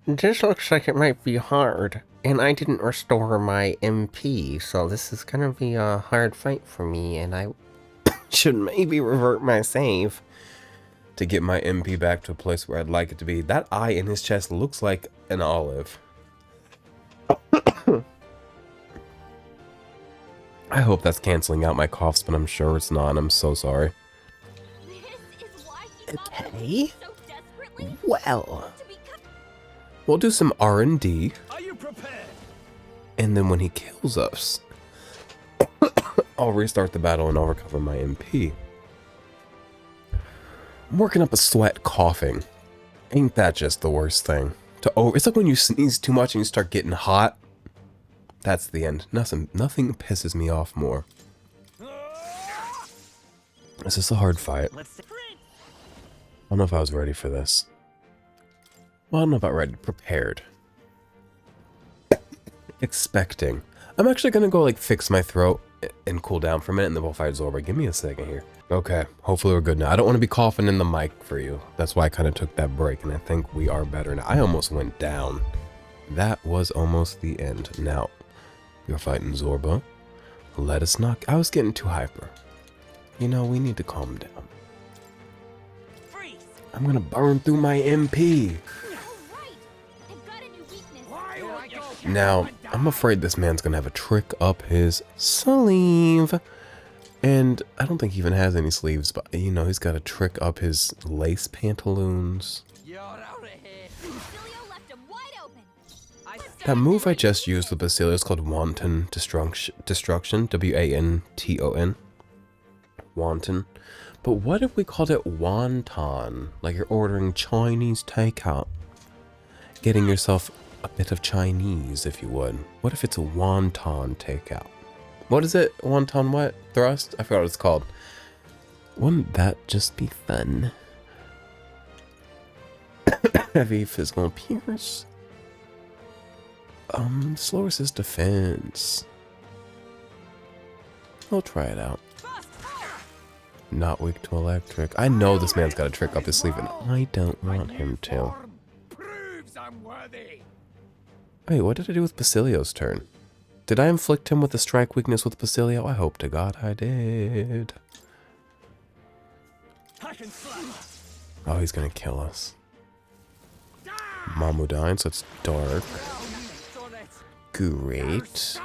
Speaker 6: This looks like it might be hard, and I didn't restore my MP, so this is gonna be a hard fight for me, and I should maybe revert my save
Speaker 1: to get my MP back to a place where I'd like it to be. That eye in his chest looks like an olive. I hope that's canceling out my coughs, but I'm sure it's not. I'm so sorry.
Speaker 2: This is why he
Speaker 1: Okay.
Speaker 2: so desperately
Speaker 1: Well,
Speaker 2: to become.
Speaker 1: we'll do some R&D,
Speaker 4: Are you prepared?
Speaker 1: and then when he kills us, I'll restart the battle and I'll recover my MP. I'm working up a sweat coughing. Ain't that just the worst thing? It's like when you sneeze too much and you start getting hot. That's the end. Nothing pisses me off more. This is a hard fight. I don't know if I was ready for this. Well, I don't know about ready. Prepared. Expecting. I'm actually gonna go like fix my throat and cool down for a minute and then we'll fight Zorba. Give me a second here. Okay, hopefully we're good now. I don't want to be coughing in the mic for you. That's why I kind of took that break and I think we are better now. I almost went down. That was almost the end. Now, you're fighting Zorba. Let us not... I was getting too hyper. You know, we need to calm down. I'm gonna burn through my MP. Now, I'm afraid this man's gonna have a trick up his sleeve. And I don't think he even has any sleeves, but you know, he's got a trick up his lace pantaloons. That move I just used with Basilio is called Wanton Destruction. W-A-N-T-O-N. Wanton. But what if we called it wonton? Like you're ordering Chinese takeout. Getting yourself a bit of Chinese, if you would. What if it's a wonton takeout? What is it? Wonton what? Thrust? I forgot what it's called. Wouldn't that just be fun? Heavy physical appearance. Slowest is defense. I'll try it out. Not weak to electric. I know this man's got a trick up his sleeve and I don't want him to. Wait, what did I do with Basilio's turn? Did I inflict him with a strike weakness with Basilio? I hope to God I did. Oh, he's gonna kill us. Mamudine, so it's dark. Great.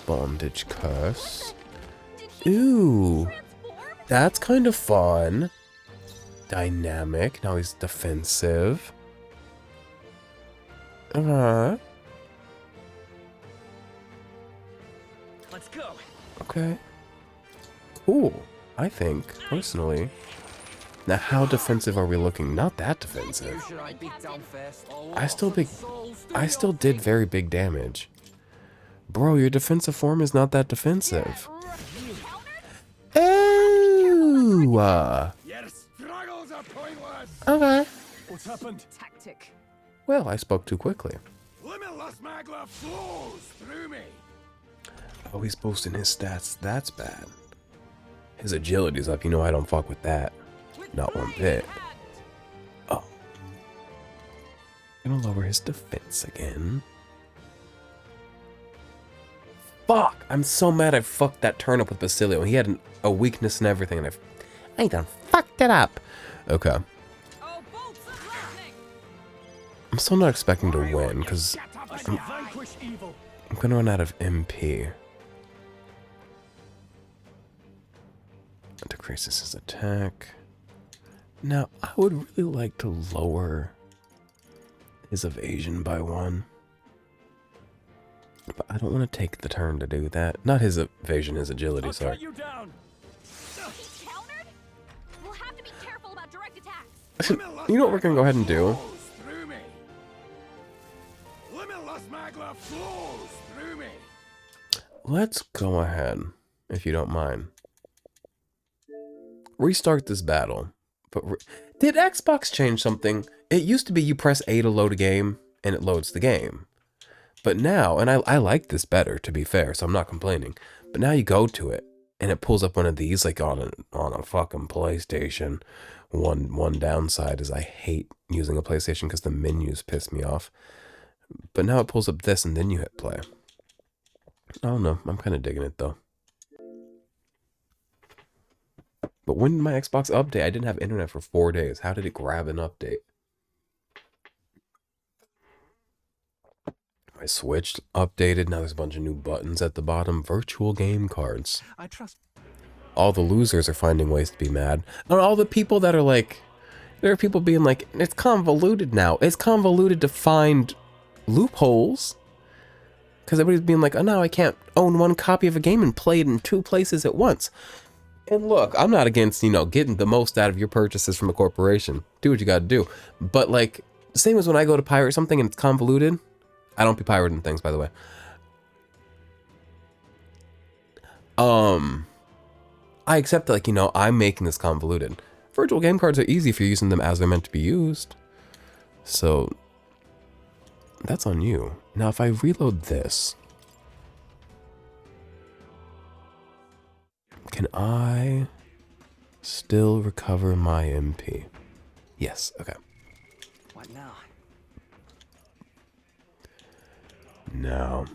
Speaker 1: Bondage curse. Ooh. That's kind of fun. Dynamic. Now he's defensive. Let's
Speaker 4: go.
Speaker 1: Okay. Cool. I think, personally. Now, how defensive are we looking? Not that defensive. I still did very big damage. Bro, your defensive form is not that defensive. Ooh. Okay.
Speaker 11: What's happened?
Speaker 5: Tactic.
Speaker 1: Well, I spoke too quickly.
Speaker 11: Limitless magla flows through me.
Speaker 1: Oh, he's boosting his stats. That's bad. His agility's up. You know I don't fuck with that. Not one bit. Oh. Gonna lower his defense again. Fuck! I'm so mad I fucked that turn up with Basilio. He had a weakness and everything, and I done fucked it up. Okay. I'm still not expecting to win, because I'm gonna run out of MP. It decreases his attack. Now, I would really like to lower his evasion by 1. But I don't want to take the turn to do that. Not his evasion, his agility, sorry.
Speaker 2: We'll have to be careful about direct attacks.
Speaker 1: You know what we're gonna go ahead and do? Let's go ahead, if you don't mind. Restart this battle. But did Xbox change something? It used to be you press A to load a game, and it loads the game. But now, and I like this better, to be fair, so I'm not complaining. But now you go to it, and it pulls up one of these, like on a fucking PlayStation. One downside is I hate using a PlayStation because the menus piss me off. But now it pulls up this, and then you hit play. I don't know. I'm kind of digging it, though. But when did my Xbox update? I didn't have internet for 4 days. How did it grab an update? My Switch updated. Now there's a bunch of new buttons at the bottom. Virtual game cards.
Speaker 11: I trust.
Speaker 1: All the losers are finding ways to be mad. And all the people that are like... There are people being like, it's convoluted now. It's convoluted to find loopholes. Because everybody's being like, oh no, I can't own one copy of a game and play it in 2 places at once. And look, I'm not against, you know, getting the most out of your purchases from a corporation. Do what you gotta do. But like, same as when I go to pirate something and it's convoluted. I don't be pirating things, by the way. I accept that, like, you know, I'm making this convoluted. Virtual game cards are easy if you're using them as they're meant to be used. So, that's on you. Now, if I reload this, can I still recover my MP? Yes, okay.
Speaker 9: What now?
Speaker 1: Now,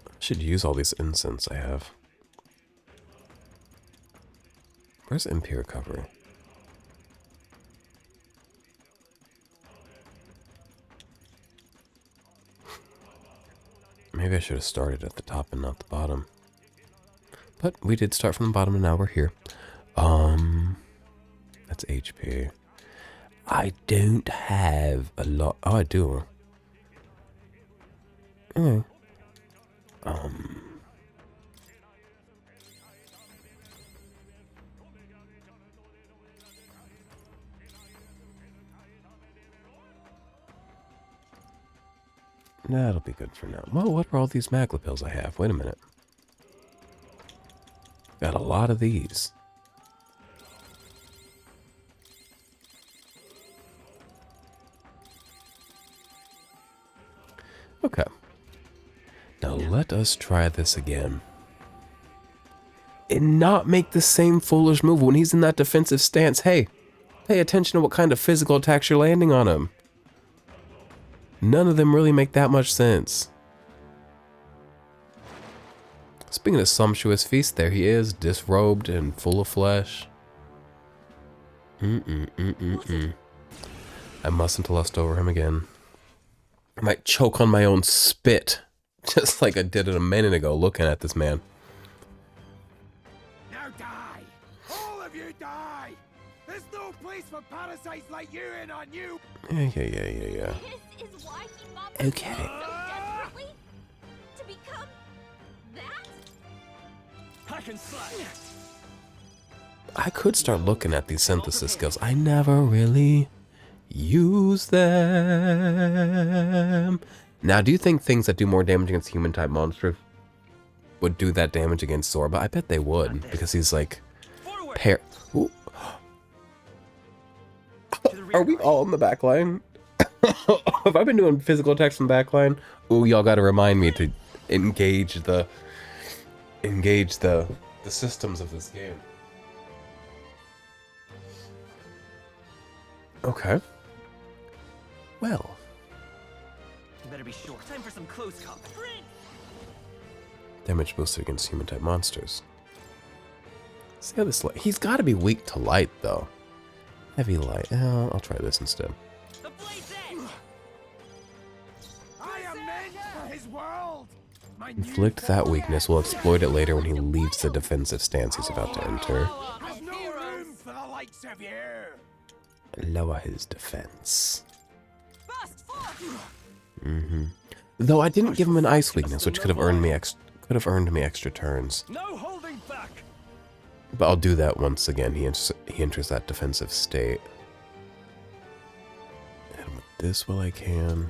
Speaker 1: I should use all these incense I have. Where's MP recovery? Maybe I should have started at the top and not the bottom. But we did start from the bottom and now we're here. That's HP. I don't have a lot. Oh, I do. Okay. That'll be good for now. Well, what are all these magla pills I have? Wait a minute. Got a lot of these. Okay. Now let us try this again. And not make the same foolish move when he's in that defensive stance. Hey, pay attention to what kind of physical attacks you're landing on him. None of them really make that much sense. Speaking of sumptuous feast, there he is, disrobed and full of flesh. I mustn't lust over him again. I might choke on my own spit, just like I did it a minute ago looking at this man.
Speaker 11: Now die! All of you die! There's no place for parasites like you in on you!
Speaker 1: Yeah.
Speaker 2: This is why he fought for
Speaker 1: Okay.
Speaker 2: so desperately? To become that?
Speaker 4: Hack and slay.
Speaker 1: I could start looking at these synthesis skills. I never really use them. Now, do you think things that do more damage against human-type monsters would do that damage against Sorba? I bet they would, because he's like... Ooh. Are we all in the back line? Have I been doing physical attacks from the back line? Ooh, y'all gotta remind me to engage the systems of this game. Okay. Well.
Speaker 4: You better be sure. Time for some close combat.
Speaker 1: Damage boosted against human-type monsters. See how this light... He's got to be weak to light, though. Heavy light. I'll try this instead.
Speaker 11: I am meant for his world! My
Speaker 1: Inflict that weakness. We'll exploit it later when he leaves the defensive stance he's about to enter.
Speaker 11: There's no room for the likes of you!
Speaker 1: Lower his defense. Though I didn't give him an ice weakness, which could have earned me extra turns.
Speaker 4: No holding back.
Speaker 1: But I'll do that once again. He enters that defensive state. And with this while I can.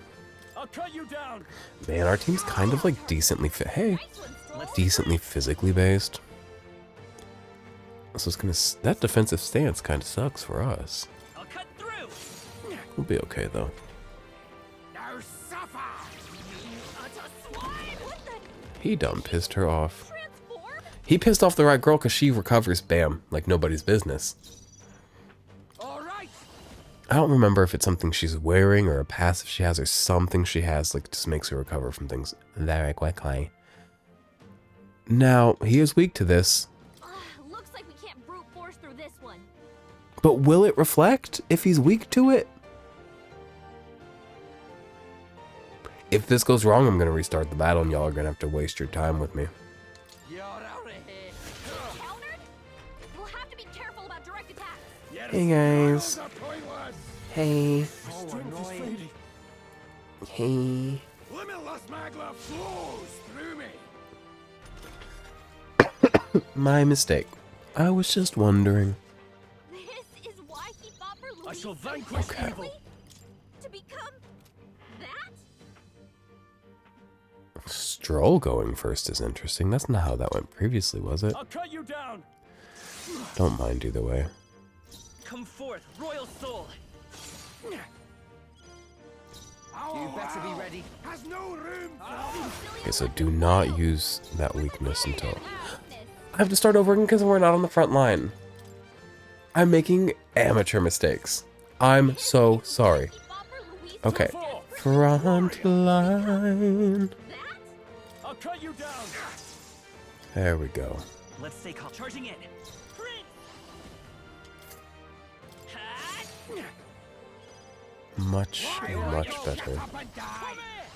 Speaker 4: I'll cut you down.
Speaker 1: Man, our team's kind of like decently decently physically based. So it's gonna that defensive stance kind of sucks for us.
Speaker 4: I'll cut through.
Speaker 1: We'll be okay though.
Speaker 11: Now suffer!
Speaker 1: He done pissed her off. He pissed off the right girl because she recovers, bam, like nobody's business.
Speaker 11: All right.
Speaker 1: I don't remember if it's something she's wearing or a passive she has or something she has, like just makes her recover from things very quickly. Now, he is weak to this.
Speaker 2: Looks like we can't brute force through this one.
Speaker 1: But will it reflect if he's weak to it? If this goes wrong, I'm going to restart the battle and y'all are going to have to waste your time with me.
Speaker 11: You're out of here.
Speaker 2: Countered? We'll have to be careful about direct attacks.
Speaker 1: Hey guys. Hey. Hey.
Speaker 11: Limitless magla flows through me.
Speaker 1: My mistake. I was just wondering.
Speaker 2: This is why he fought for Louis.
Speaker 4: I shall vanquish evil.
Speaker 2: To become that?
Speaker 1: Droll going first is interesting. That's not how that went previously, was it?
Speaker 4: I'll cut you down.
Speaker 1: Don't mind either way.
Speaker 4: Come forth, royal soul.
Speaker 13: You better be ready.
Speaker 12: Has no room
Speaker 1: Okay, so do not use that weakness until... I have to start over again because we're not on the front line. I'm making amateur mistakes. I'm so sorry. Okay. Front line.
Speaker 4: I'll cut you down.
Speaker 1: There we go.
Speaker 4: Let's stay calm. Charging in.
Speaker 1: Much better.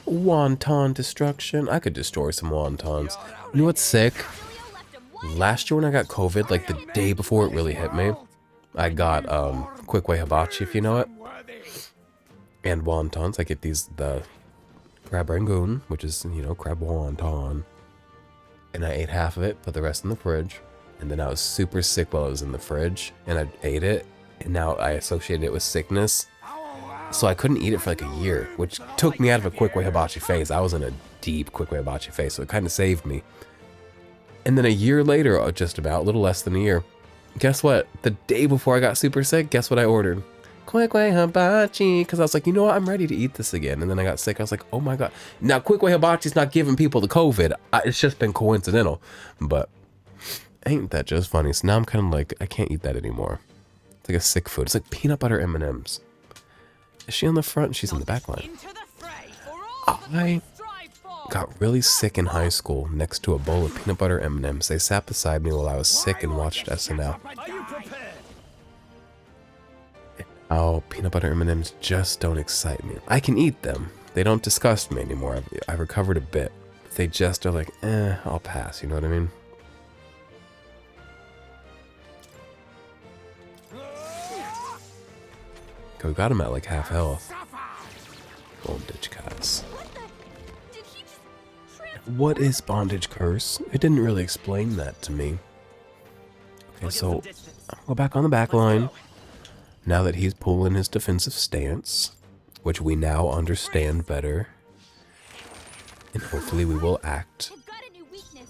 Speaker 1: Wonton destruction. I could destroy some wontons. You know what's sick? Last year when I got COVID, like the day before it really hit me, I got quick way hibachi, if you know it, and wontons. I get the crab rangoon, which is, you know, crab wonton, and I ate half of it, put the rest in the fridge, and then I was super sick while I was in the fridge, and I ate it, and now I associated it with sickness, so I couldn't eat it for like a year, which took me out of a quick way hibachi phase. I was in a deep quick way hibachi phase, so it kind of saved me. And then a year later, just about, a little less than a year, guess what? The day before I got super sick, guess what I ordered? Quick way hibachi, because I was like, you know what? I'm ready to eat this again. And then I got sick. I was like, oh my god. Now, quick way hibachi's not giving people the COVID. It's just been coincidental. But ain't that just funny? So now I'm kind of like, I can't eat that anymore. It's like a sick food. It's like peanut butter M&Ms. Is she on the front? She's in the back line. I got really sick in high school next to a bowl of peanut butter M&Ms. They sat beside me while I was sick and watched SNL. Oh, peanut butter M&Ms just don't excite me. I can eat them. They don't disgust me anymore. I've recovered a bit. They just are like, I'll pass. You know what I mean? We got him at like half health. Bondage curse. What is bondage curse? It didn't really explain that to me. Okay, so I'll go back on the back line. Now that he's pulling his defensive stance, which we now understand better. And hopefully we will act.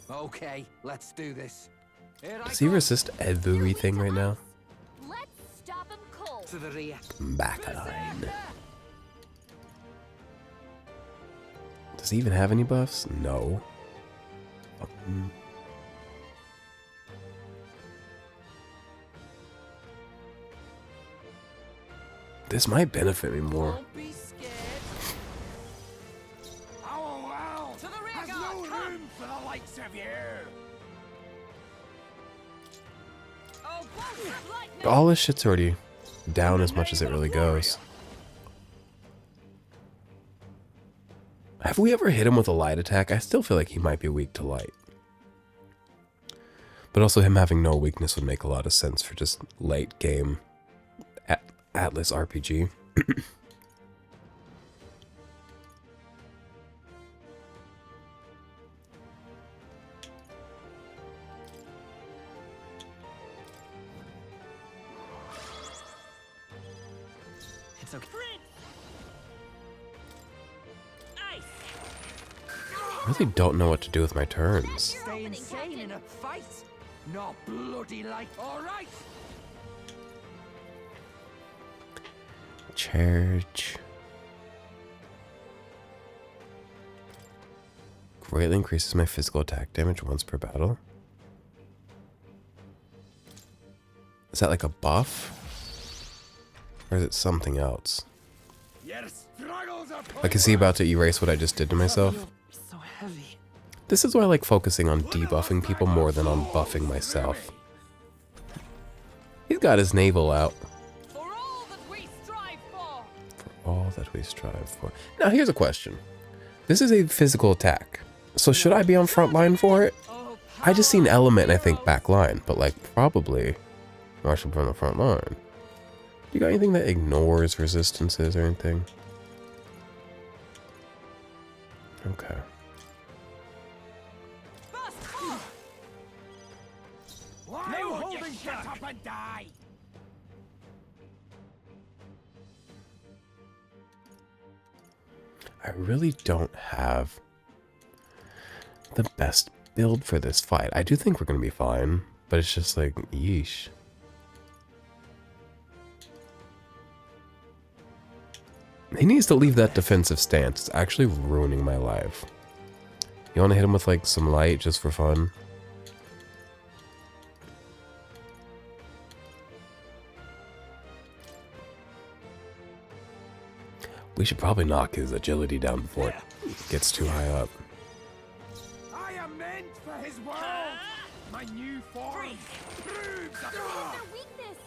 Speaker 13: Okay, let's do this.
Speaker 1: Does he resist everything right now?
Speaker 13: To the rear.
Speaker 1: Back line. Does he even have any buffs? No. This might benefit me more.
Speaker 11: To the rear guard, come! For the likes of you.
Speaker 1: All this shit's already down as much as it really goes. Have we ever hit him with a light attack? I still feel like he might be weak to light. But also him having no weakness would make a lot of sense for just late game Atlas RPG.
Speaker 4: It's okay.
Speaker 1: I really don't know what to do with my turns.
Speaker 13: Stay insane in a fight? Not bloody like. All right.
Speaker 1: Church. Greatly increases my physical attack damage once per battle. Is that like a buff? Or is it something else? Like, is he about to erase what I just did to myself?
Speaker 9: So heavy.
Speaker 1: This is why I like focusing on debuffing people more than on buffing myself. He's got his navel out.
Speaker 3: For all that we strive for.
Speaker 1: For all that we strive for. Now, here's a question. This is a physical attack. So should I be on front line for it? I just seen element and I think back line, but like probably I should be on the front line. You got anything that ignores resistances or anything? Okay.
Speaker 11: No holding back. Up and die.
Speaker 1: I really don't have the best build for this fight. I do think we're going to be fine, but it's just like, yeesh. He needs to leave that defensive stance. It's actually ruining my life. You want to hit him with like some light just for fun? We should probably knock his agility down before it gets too high up.
Speaker 11: I am meant for his world. My new form proves
Speaker 2: Their weakness.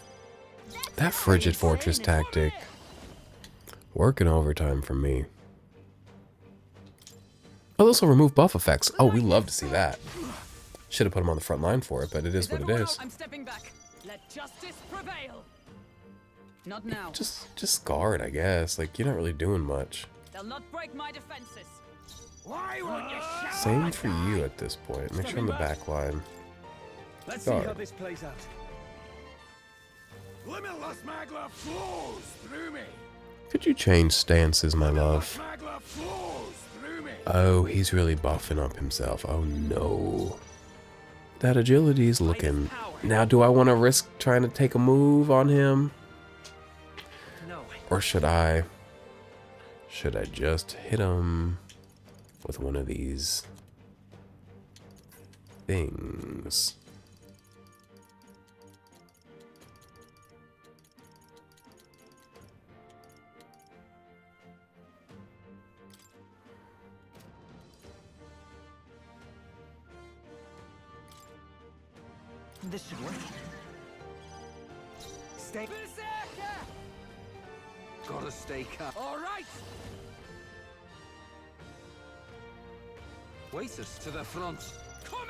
Speaker 1: That frigid fortress tactic. Working overtime for me. Oh, this will remove buff effects. Oh, we love to see that. Should have put him on the front line for it, but it is what it is.
Speaker 5: I'm stepping back. Let justice prevail. Not now.
Speaker 1: Just guard, I guess. Like, you're not really doing much.
Speaker 5: They'll not break my defenses.
Speaker 11: Why won't you shout?
Speaker 1: Same for you at this point. Make sure on the back line.
Speaker 4: Let's see how this plays out.
Speaker 11: Limitless magla flows through me.
Speaker 1: Could you change stances, my love?
Speaker 11: Magla flows through me.
Speaker 1: Oh, he's really buffing up himself. Oh no. That agility is looking... Now, do I want to risk trying to take a move on him?
Speaker 4: No.
Speaker 1: Or should I just hit him with one of these things?
Speaker 4: This should work.
Speaker 11: Stay.
Speaker 13: Gotta stay calm.
Speaker 11: All right.
Speaker 13: Oasis to the front.
Speaker 11: Come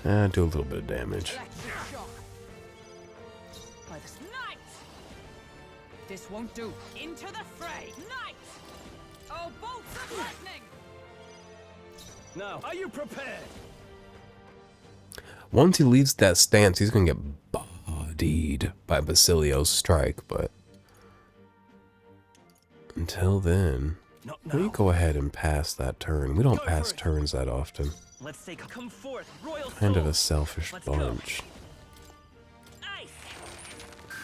Speaker 11: here.
Speaker 1: Do a little bit of damage.
Speaker 5: By this night. This won't do. Into the fray. Night. Oh, bolts of lightning.
Speaker 4: Now, are you prepared?
Speaker 1: Once he leaves that stance, he's gonna get bodied by Basilio's strike, but until then, we go ahead and pass that turn. We don't pass turns that often.
Speaker 4: Let's say come forth, royal
Speaker 1: Kind of a
Speaker 4: soul.
Speaker 1: selfish
Speaker 4: Let's go.
Speaker 1: bunch.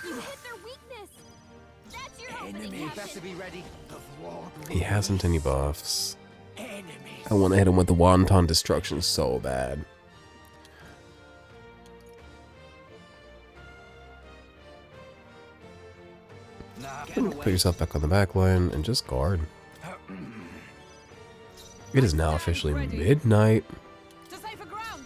Speaker 2: You hit their weakness. That's your opening,
Speaker 13: Enemy,
Speaker 2: Captain.
Speaker 13: better be ready.
Speaker 1: He hasn't any buffs. I want to hit him with the Wonton Destruction so bad. Put yourself back on the back line and just guard. It is now officially midnight.
Speaker 5: To safer ground.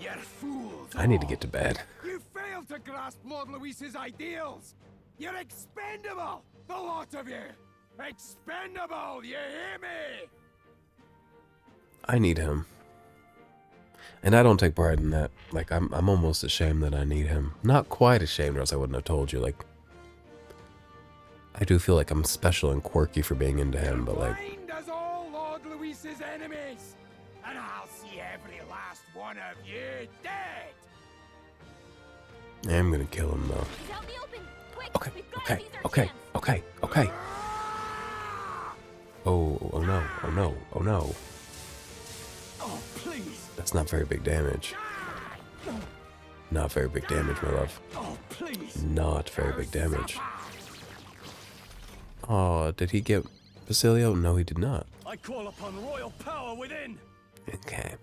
Speaker 11: You're fools.
Speaker 1: I need to get to bed.
Speaker 11: You failed to grasp Lord Luis's ideals. You're expendable, the lot of you. Expendable, you hear me?
Speaker 1: I need him. And I don't take pride in that. Like, I'm almost ashamed that I need him. Not quite ashamed, or else I wouldn't have told you. Like, I do feel like I'm special and quirky for being into him, but like...
Speaker 11: Blind as all Lord Luis's enemies. And I'll see every last one of you dead.
Speaker 1: I'm gonna kill him, though.
Speaker 2: He's out in the open. Quick,
Speaker 1: Okay,
Speaker 2: we've got to
Speaker 1: okay,
Speaker 2: seize our
Speaker 1: okay,
Speaker 2: chance.
Speaker 1: okay, okay. Oh no, oh no, oh no.
Speaker 11: Oh, please.
Speaker 1: That's not very big damage. Not very big damage, my love.
Speaker 11: Oh, please.
Speaker 1: Not very big damage. Oh, did he get Basilio? No, he did not.
Speaker 4: I call upon royal power within.
Speaker 1: Okay.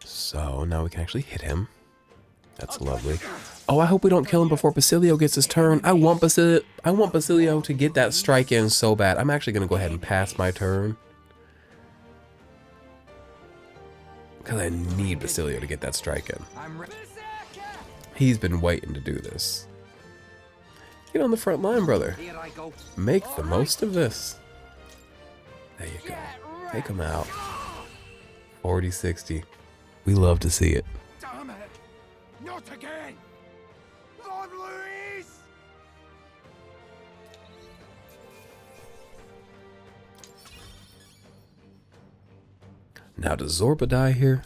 Speaker 1: So now we can actually hit him. That's lovely. Oh, I hope we don't kill him before Basilio gets his turn. I want Basilio to get that strike in so bad. I'm actually gonna go ahead and pass my turn. Because I need Basilio to get that strike in. He's been waiting to do this. Get on the front line, brother.
Speaker 13: Here I go.
Speaker 1: Make the most of this. There you go. Take him out. 40-60. We love to see it.
Speaker 11: Damn it. Not again. Lord Luis.
Speaker 1: Now, does Zorba die here?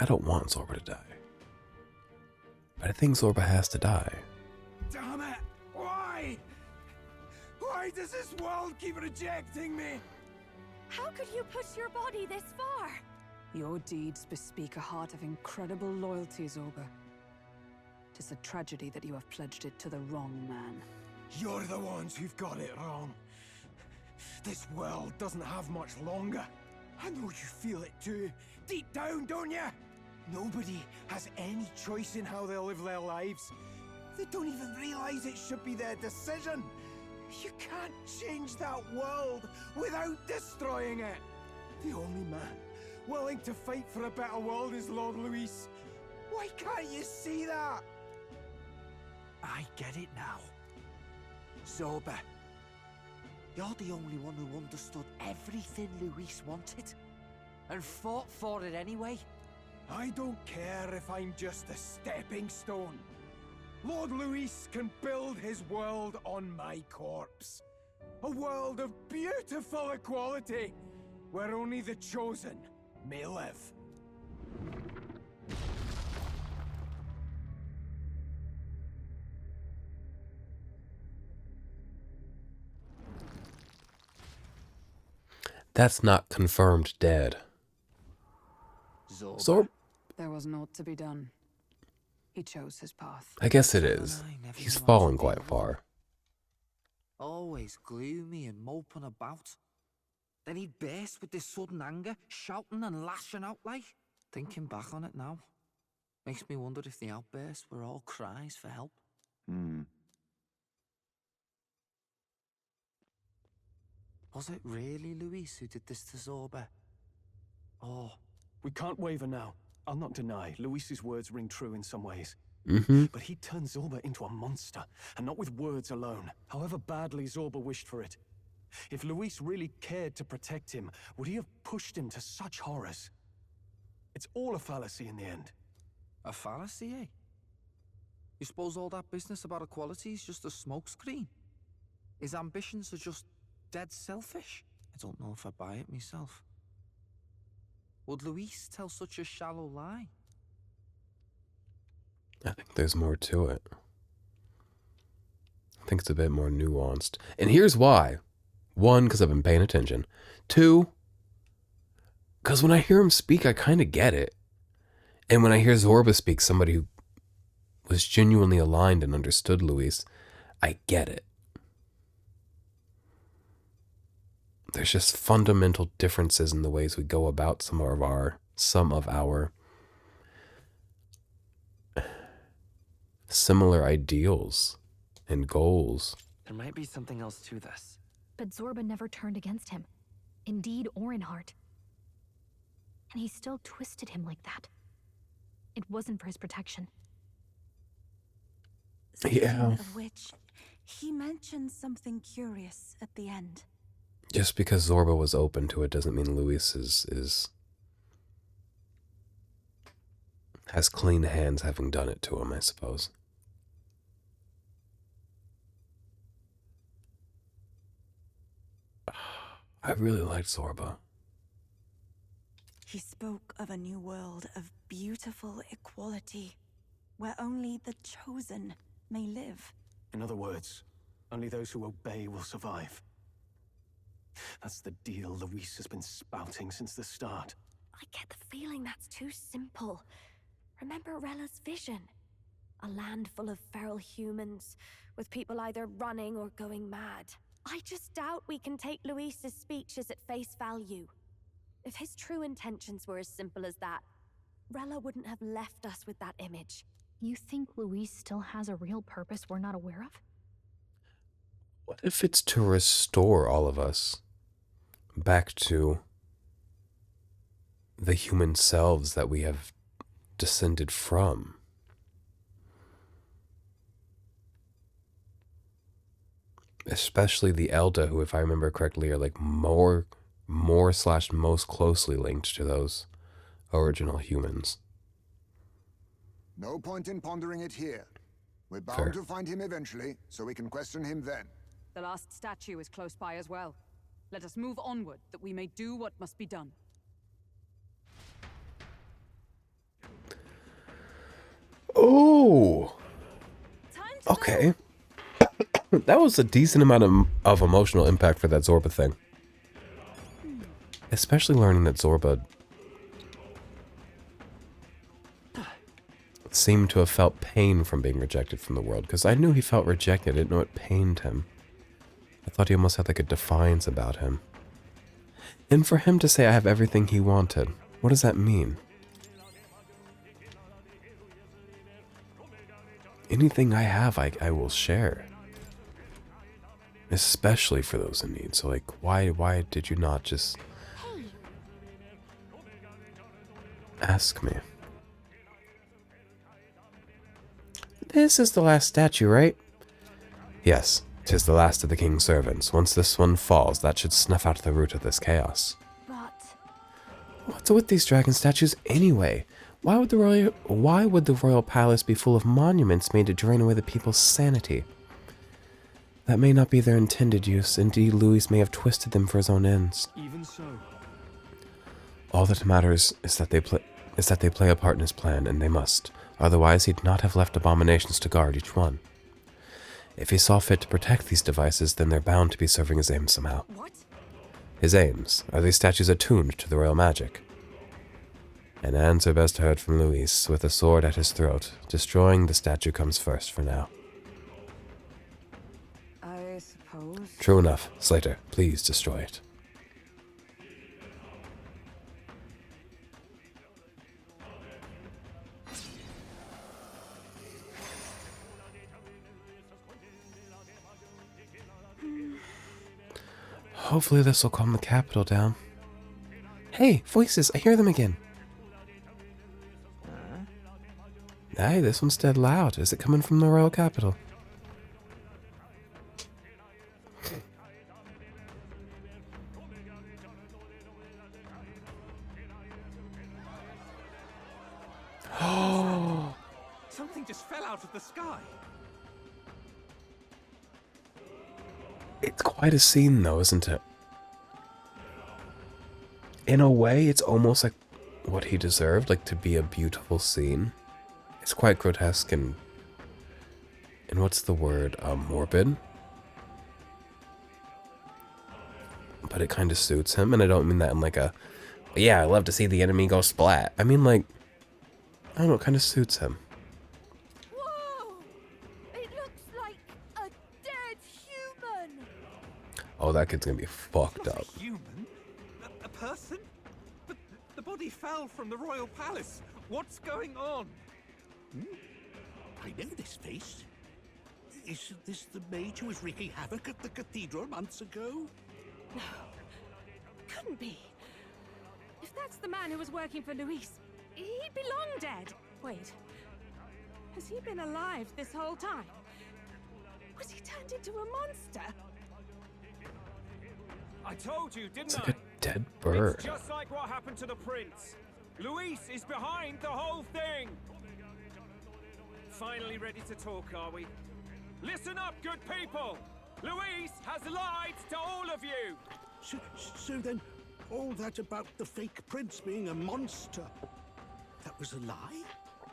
Speaker 1: I don't want Zorba to die. But I think Zorba has to die.
Speaker 11: Damn it. Why? Why does this world keep rejecting me?
Speaker 3: How could you push your body this far?
Speaker 5: Your deeds bespeak a heart of incredible loyalty, Zorba. Tis a tragedy that you have pledged it to the wrong man.
Speaker 11: You're the ones who've got it wrong. This world doesn't have much longer. I know you feel it too. Deep down, don't you? Nobody has any choice in how they'll live their lives. They don't even realize it should be their decision. You can't change that world without destroying it. The only man willing to fight for a better world is Lord Luis. Why can't you see that?
Speaker 13: I get it now. Zorba, you're the only one who understood everything Luis wanted and fought for it anyway.
Speaker 11: I don't care if I'm just a stepping stone. Lord Luis can build his world on my corpse. A world of beautiful equality, where only the chosen may live.
Speaker 1: That's not confirmed dead.
Speaker 13: Zorba?
Speaker 5: There was naught to be done. He chose his path.
Speaker 1: I guess it is. He's fallen quite far.
Speaker 13: Always gloomy and moping about. Then he'd burst with this sudden anger, shouting and lashing out like. Thinking back on it now, makes me wonder if the outbursts were all cries for help. Was it really Luis who did this to Zorba? Or...
Speaker 4: We can't waver now. I'll not deny, Luis's words ring true in some ways. But he turned Zorba into a monster, and not with words alone, however badly Zorba wished for it. If Luis really cared to protect him, would he have pushed him to such horrors? It's all a fallacy in the end.
Speaker 13: A fallacy, eh? You suppose all that business about equality is just a smokescreen? His ambitions are just dead selfish? I don't know if I buy it myself. Would Luis tell such a shallow lie?
Speaker 1: I think there's more to it. I think it's a bit more nuanced. And here's why. One, because I've been paying attention. Two, because when I hear him speak, I kind of get it. And when I hear Zorba speak, somebody who was genuinely aligned and understood Luis, I get it. There's just fundamental differences in the ways we go about some of our similar ideals and goals.
Speaker 9: There might be something else to this.
Speaker 3: But Zorba never turned against him, in deed or in heart. And he still twisted him like that. It wasn't for his protection.
Speaker 1: Yeah.
Speaker 10: Of which, he mentioned something curious at the end.
Speaker 1: Just because Zorba was open to it doesn't mean Luis has clean hands having done it to him, I suppose. I really liked Zorba.
Speaker 10: He spoke of a new world of beautiful equality, where only the chosen may live.
Speaker 4: In other words, only those who obey will survive. That's the deal Luis has been spouting since the start.
Speaker 3: I get the feeling that's too simple. Remember Rella's vision? A land full of feral humans, with people either running or going mad. I just doubt we can take Luis's speeches at face value. If his true intentions were as simple as that, Rella wouldn't have left us with that image. You think Luis still has a real purpose we're not aware of?
Speaker 1: What if it's to restore all of us back to the human selves that we have descended from? Especially the Elda, who, if I remember correctly, are like more / most closely linked to those original humans.
Speaker 12: No point in pondering it here. We're bound
Speaker 1: Fair.
Speaker 12: to find him eventually, so we can question him then.
Speaker 5: The last statue is close by as well. Let us move onward, that we may do what must be done.
Speaker 1: Oh! Okay. That was a decent amount of emotional impact for that Zorba thing. Especially learning that Zorba seemed to have felt pain from being rejected from the world, because I knew he felt rejected. I didn't know it pained him. I thought he almost had like a defiance about him. And for him to say I have everything he wanted, what does that mean? Anything I have, I will share. Especially for those in need. So like, why did you not just ask me? This is the last statue, right? Yes, 'tis the last of the king's servants. Once this one falls, that should snuff out the root of this chaos.
Speaker 3: But
Speaker 1: What's with these dragon statues anyway? Why would the royal palace be full of monuments made to drain away the people's sanity? That may not be their intended use. Indeed, Louis may have twisted them for his own ends.
Speaker 4: Even so.
Speaker 1: All that matters is that they play a part in his plan, and they must. Otherwise, he'd not have left abominations to guard each one. If he saw fit to protect these devices, then they're bound to be serving his aims somehow.
Speaker 3: what?
Speaker 1: His aims? Are these statues attuned to the royal magic? An answer best heard from Louis, with a sword at his throat. Destroying the statue comes first for now.
Speaker 5: I suppose.
Speaker 1: True enough. Slater, please destroy it. Hopefully this will calm the capital down. Hey, voices, I hear them again. Hey, this one's dead loud. Is it coming from the royal capital?
Speaker 13: Something just fell out of the sky.
Speaker 1: It's quite a scene though, isn't it? In a way, it's almost like what he deserved, like to be a beautiful scene. It's quite grotesque and what's the word? Morbid. But it kind of suits him, and I don't mean that in like a, yeah, I love to see the enemy go splat. I mean like, I don't know, it kind of suits him.
Speaker 2: Whoa! It looks like a dead human!
Speaker 1: Oh, that kid's gonna be fucked up.
Speaker 13: A human? A person? But the body fell from the royal palace. What's going on?
Speaker 8: I know this face. Isn't this the mage who was wreaking havoc at the cathedral months ago?
Speaker 3: No. Couldn't be. If that's the man who was working for Luis, he'd be long dead. Wait. Has he been alive this whole time? Was he turned into a monster?
Speaker 11: I told you, didn't
Speaker 1: It's
Speaker 11: I?
Speaker 1: like a dead bird.
Speaker 11: It's just like what happened to the prince. Luis is behind the whole thing. Finally ready to talk, are we? Listen up, good people. Luis has lied to all of you.
Speaker 8: So then, all that about the fake prince being a monster, that was a lie?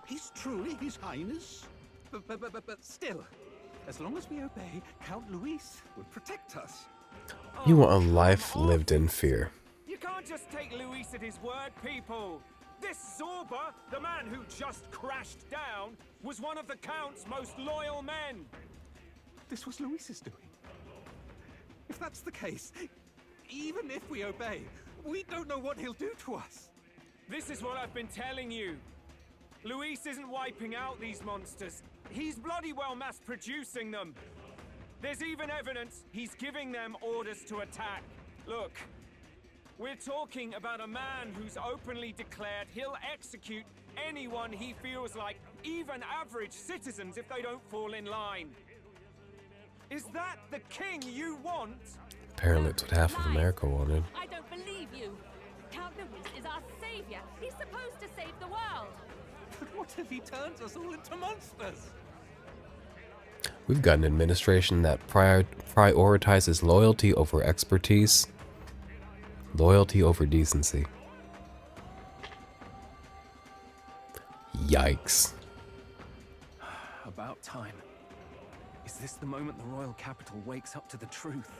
Speaker 8: He's truly His Highness?
Speaker 13: But still, as long as we obey, Count Luis will protect us.
Speaker 1: You want a life lived in fear.
Speaker 11: You can't just take Luis at his word, people. This Zorba, the man who just crashed down, was one of the Count's most loyal men.
Speaker 13: This was Luis's doing. If that's the case, even if we obey, we don't know what he'll do to us.
Speaker 11: This is what I've been telling you. Luis isn't wiping out these monsters. He's bloody well mass-producing them. There's even evidence he's giving them orders to attack. Look, we're talking about a man who's openly declared he'll execute anyone he feels like, even average citizens, if they don't fall in line. Is that the king you want?
Speaker 1: Apparently it's what half of America wanted.
Speaker 2: I don't believe you. Count Luis is our savior. He's supposed to save the world.
Speaker 13: But what if he turns us all into monsters?
Speaker 1: We've got an administration that prioritizes loyalty over expertise, loyalty over decency. Yikes.
Speaker 4: About time. Is this the moment the royal capital wakes up to the truth?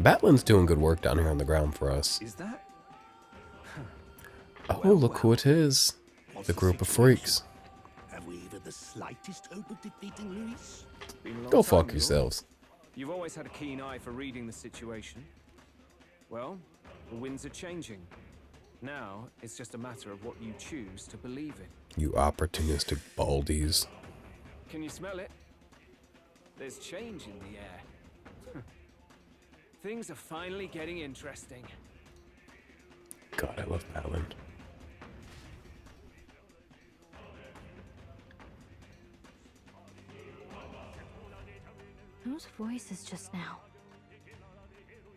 Speaker 1: Batlin's doing good work down here on the ground for us.
Speaker 4: Is that?
Speaker 1: Oh, look who it is. The group of freaks.
Speaker 8: Have we even the slightest hope of defeating Luis?
Speaker 1: Go fuck yourselves.
Speaker 4: You've always had a keen eye for reading the situation. Well, the winds are changing. Now, it's just a matter of what you choose to believe in.
Speaker 1: You opportunistic baldies.
Speaker 4: Can you smell it? There's change in the air. Things are finally getting interesting.
Speaker 1: God, I love Batlin.
Speaker 2: Those voices just now.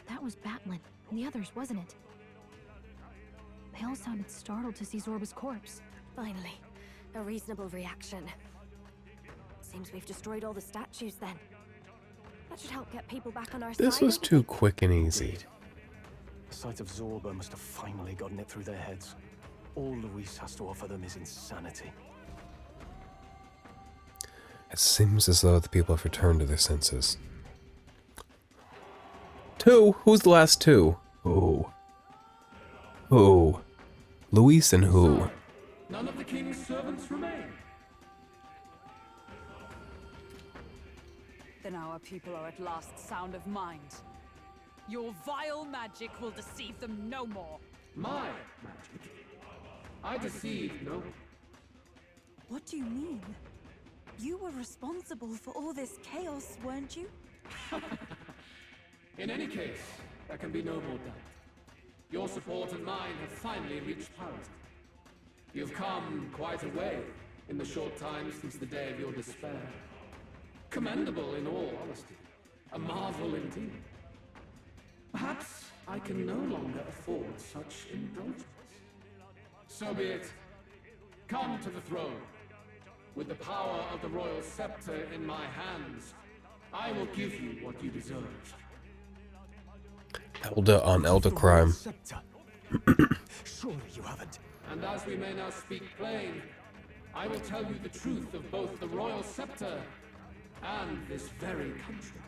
Speaker 2: That was Batlin, and the others, wasn't it? They all sounded startled to see Zorba's corpse.
Speaker 3: Finally, a reasonable reaction. Seems we've destroyed all the statues then. That should help get people back on our side.
Speaker 1: This was too quick and easy.
Speaker 4: The sight of Zorba must have finally gotten it through their heads. All Luis has to offer them is insanity.
Speaker 1: It seems as though the people have returned to their senses. Two? Who's the last two? Who? Who? Luis and who?
Speaker 14: None of the king's servants remain.
Speaker 5: Then our people are at last sound of mind. Your vile magic will deceive them no more.
Speaker 14: My magic? I deceive no one.
Speaker 10: What do you mean? You were responsible for all this chaos, weren't you?
Speaker 14: In any case, there can be no more doubt. Your support and mine have finally reached parity. You've come quite a way in the short time since the day of your despair. Commendable in all honesty. A marvel indeed. Perhaps I can no longer afford such indulgence. So be it. Come to the throne. With the power of the royal scepter in my hands, I will give you what you deserve.
Speaker 1: Elder on elder crime.
Speaker 4: Surely you haven't.
Speaker 14: And as we may now speak plain, I will tell you the truth of both the royal scepter and this very country.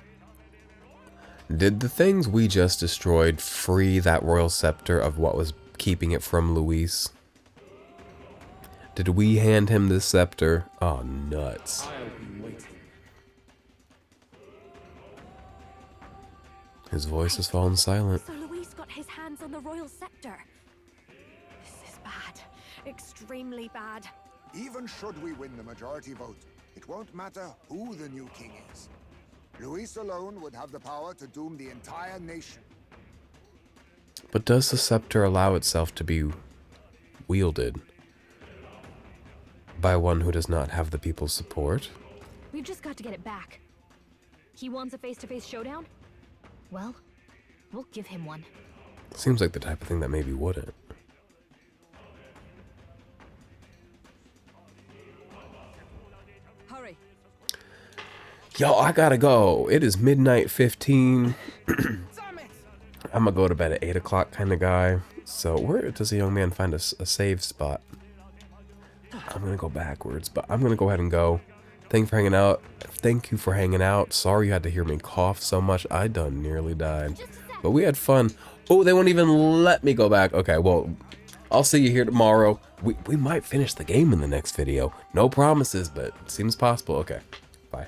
Speaker 1: Did the things we just destroyed free that royal scepter of what was keeping it from Luis? Did we hand him the scepter? Oh, nuts.
Speaker 14: I'll be waiting.
Speaker 1: His voice has fallen silent.
Speaker 3: So Luis got his hands on the royal scepter. This is bad. Extremely bad.
Speaker 12: Even should we win the majority vote, it won't matter who the new king is. Luis alone would have the power to doom the entire nation.
Speaker 1: But does the scepter allow itself to be wielded by one who does not have the people's support?
Speaker 2: We've just got to get it back. He wants a face-to-face showdown? Well, we'll give him one.
Speaker 1: Seems like the type of thing that maybe wouldn't.
Speaker 5: Hurry.
Speaker 1: Yo, I gotta go. It is midnight 15. I'm gonna go to bed at 8 o'clock kind of guy. So where does a young man find a save spot? I'm gonna go backwards, but I'm gonna go ahead and go. Thank you for hanging out. Thank you for hanging out. Sorry you had to hear me cough so much. I done nearly died. But we had fun. Oh, they won't even let me go back. Okay, well, I'll see you here tomorrow. We might finish the game in the next video. No promises, but seems possible. Okay, bye.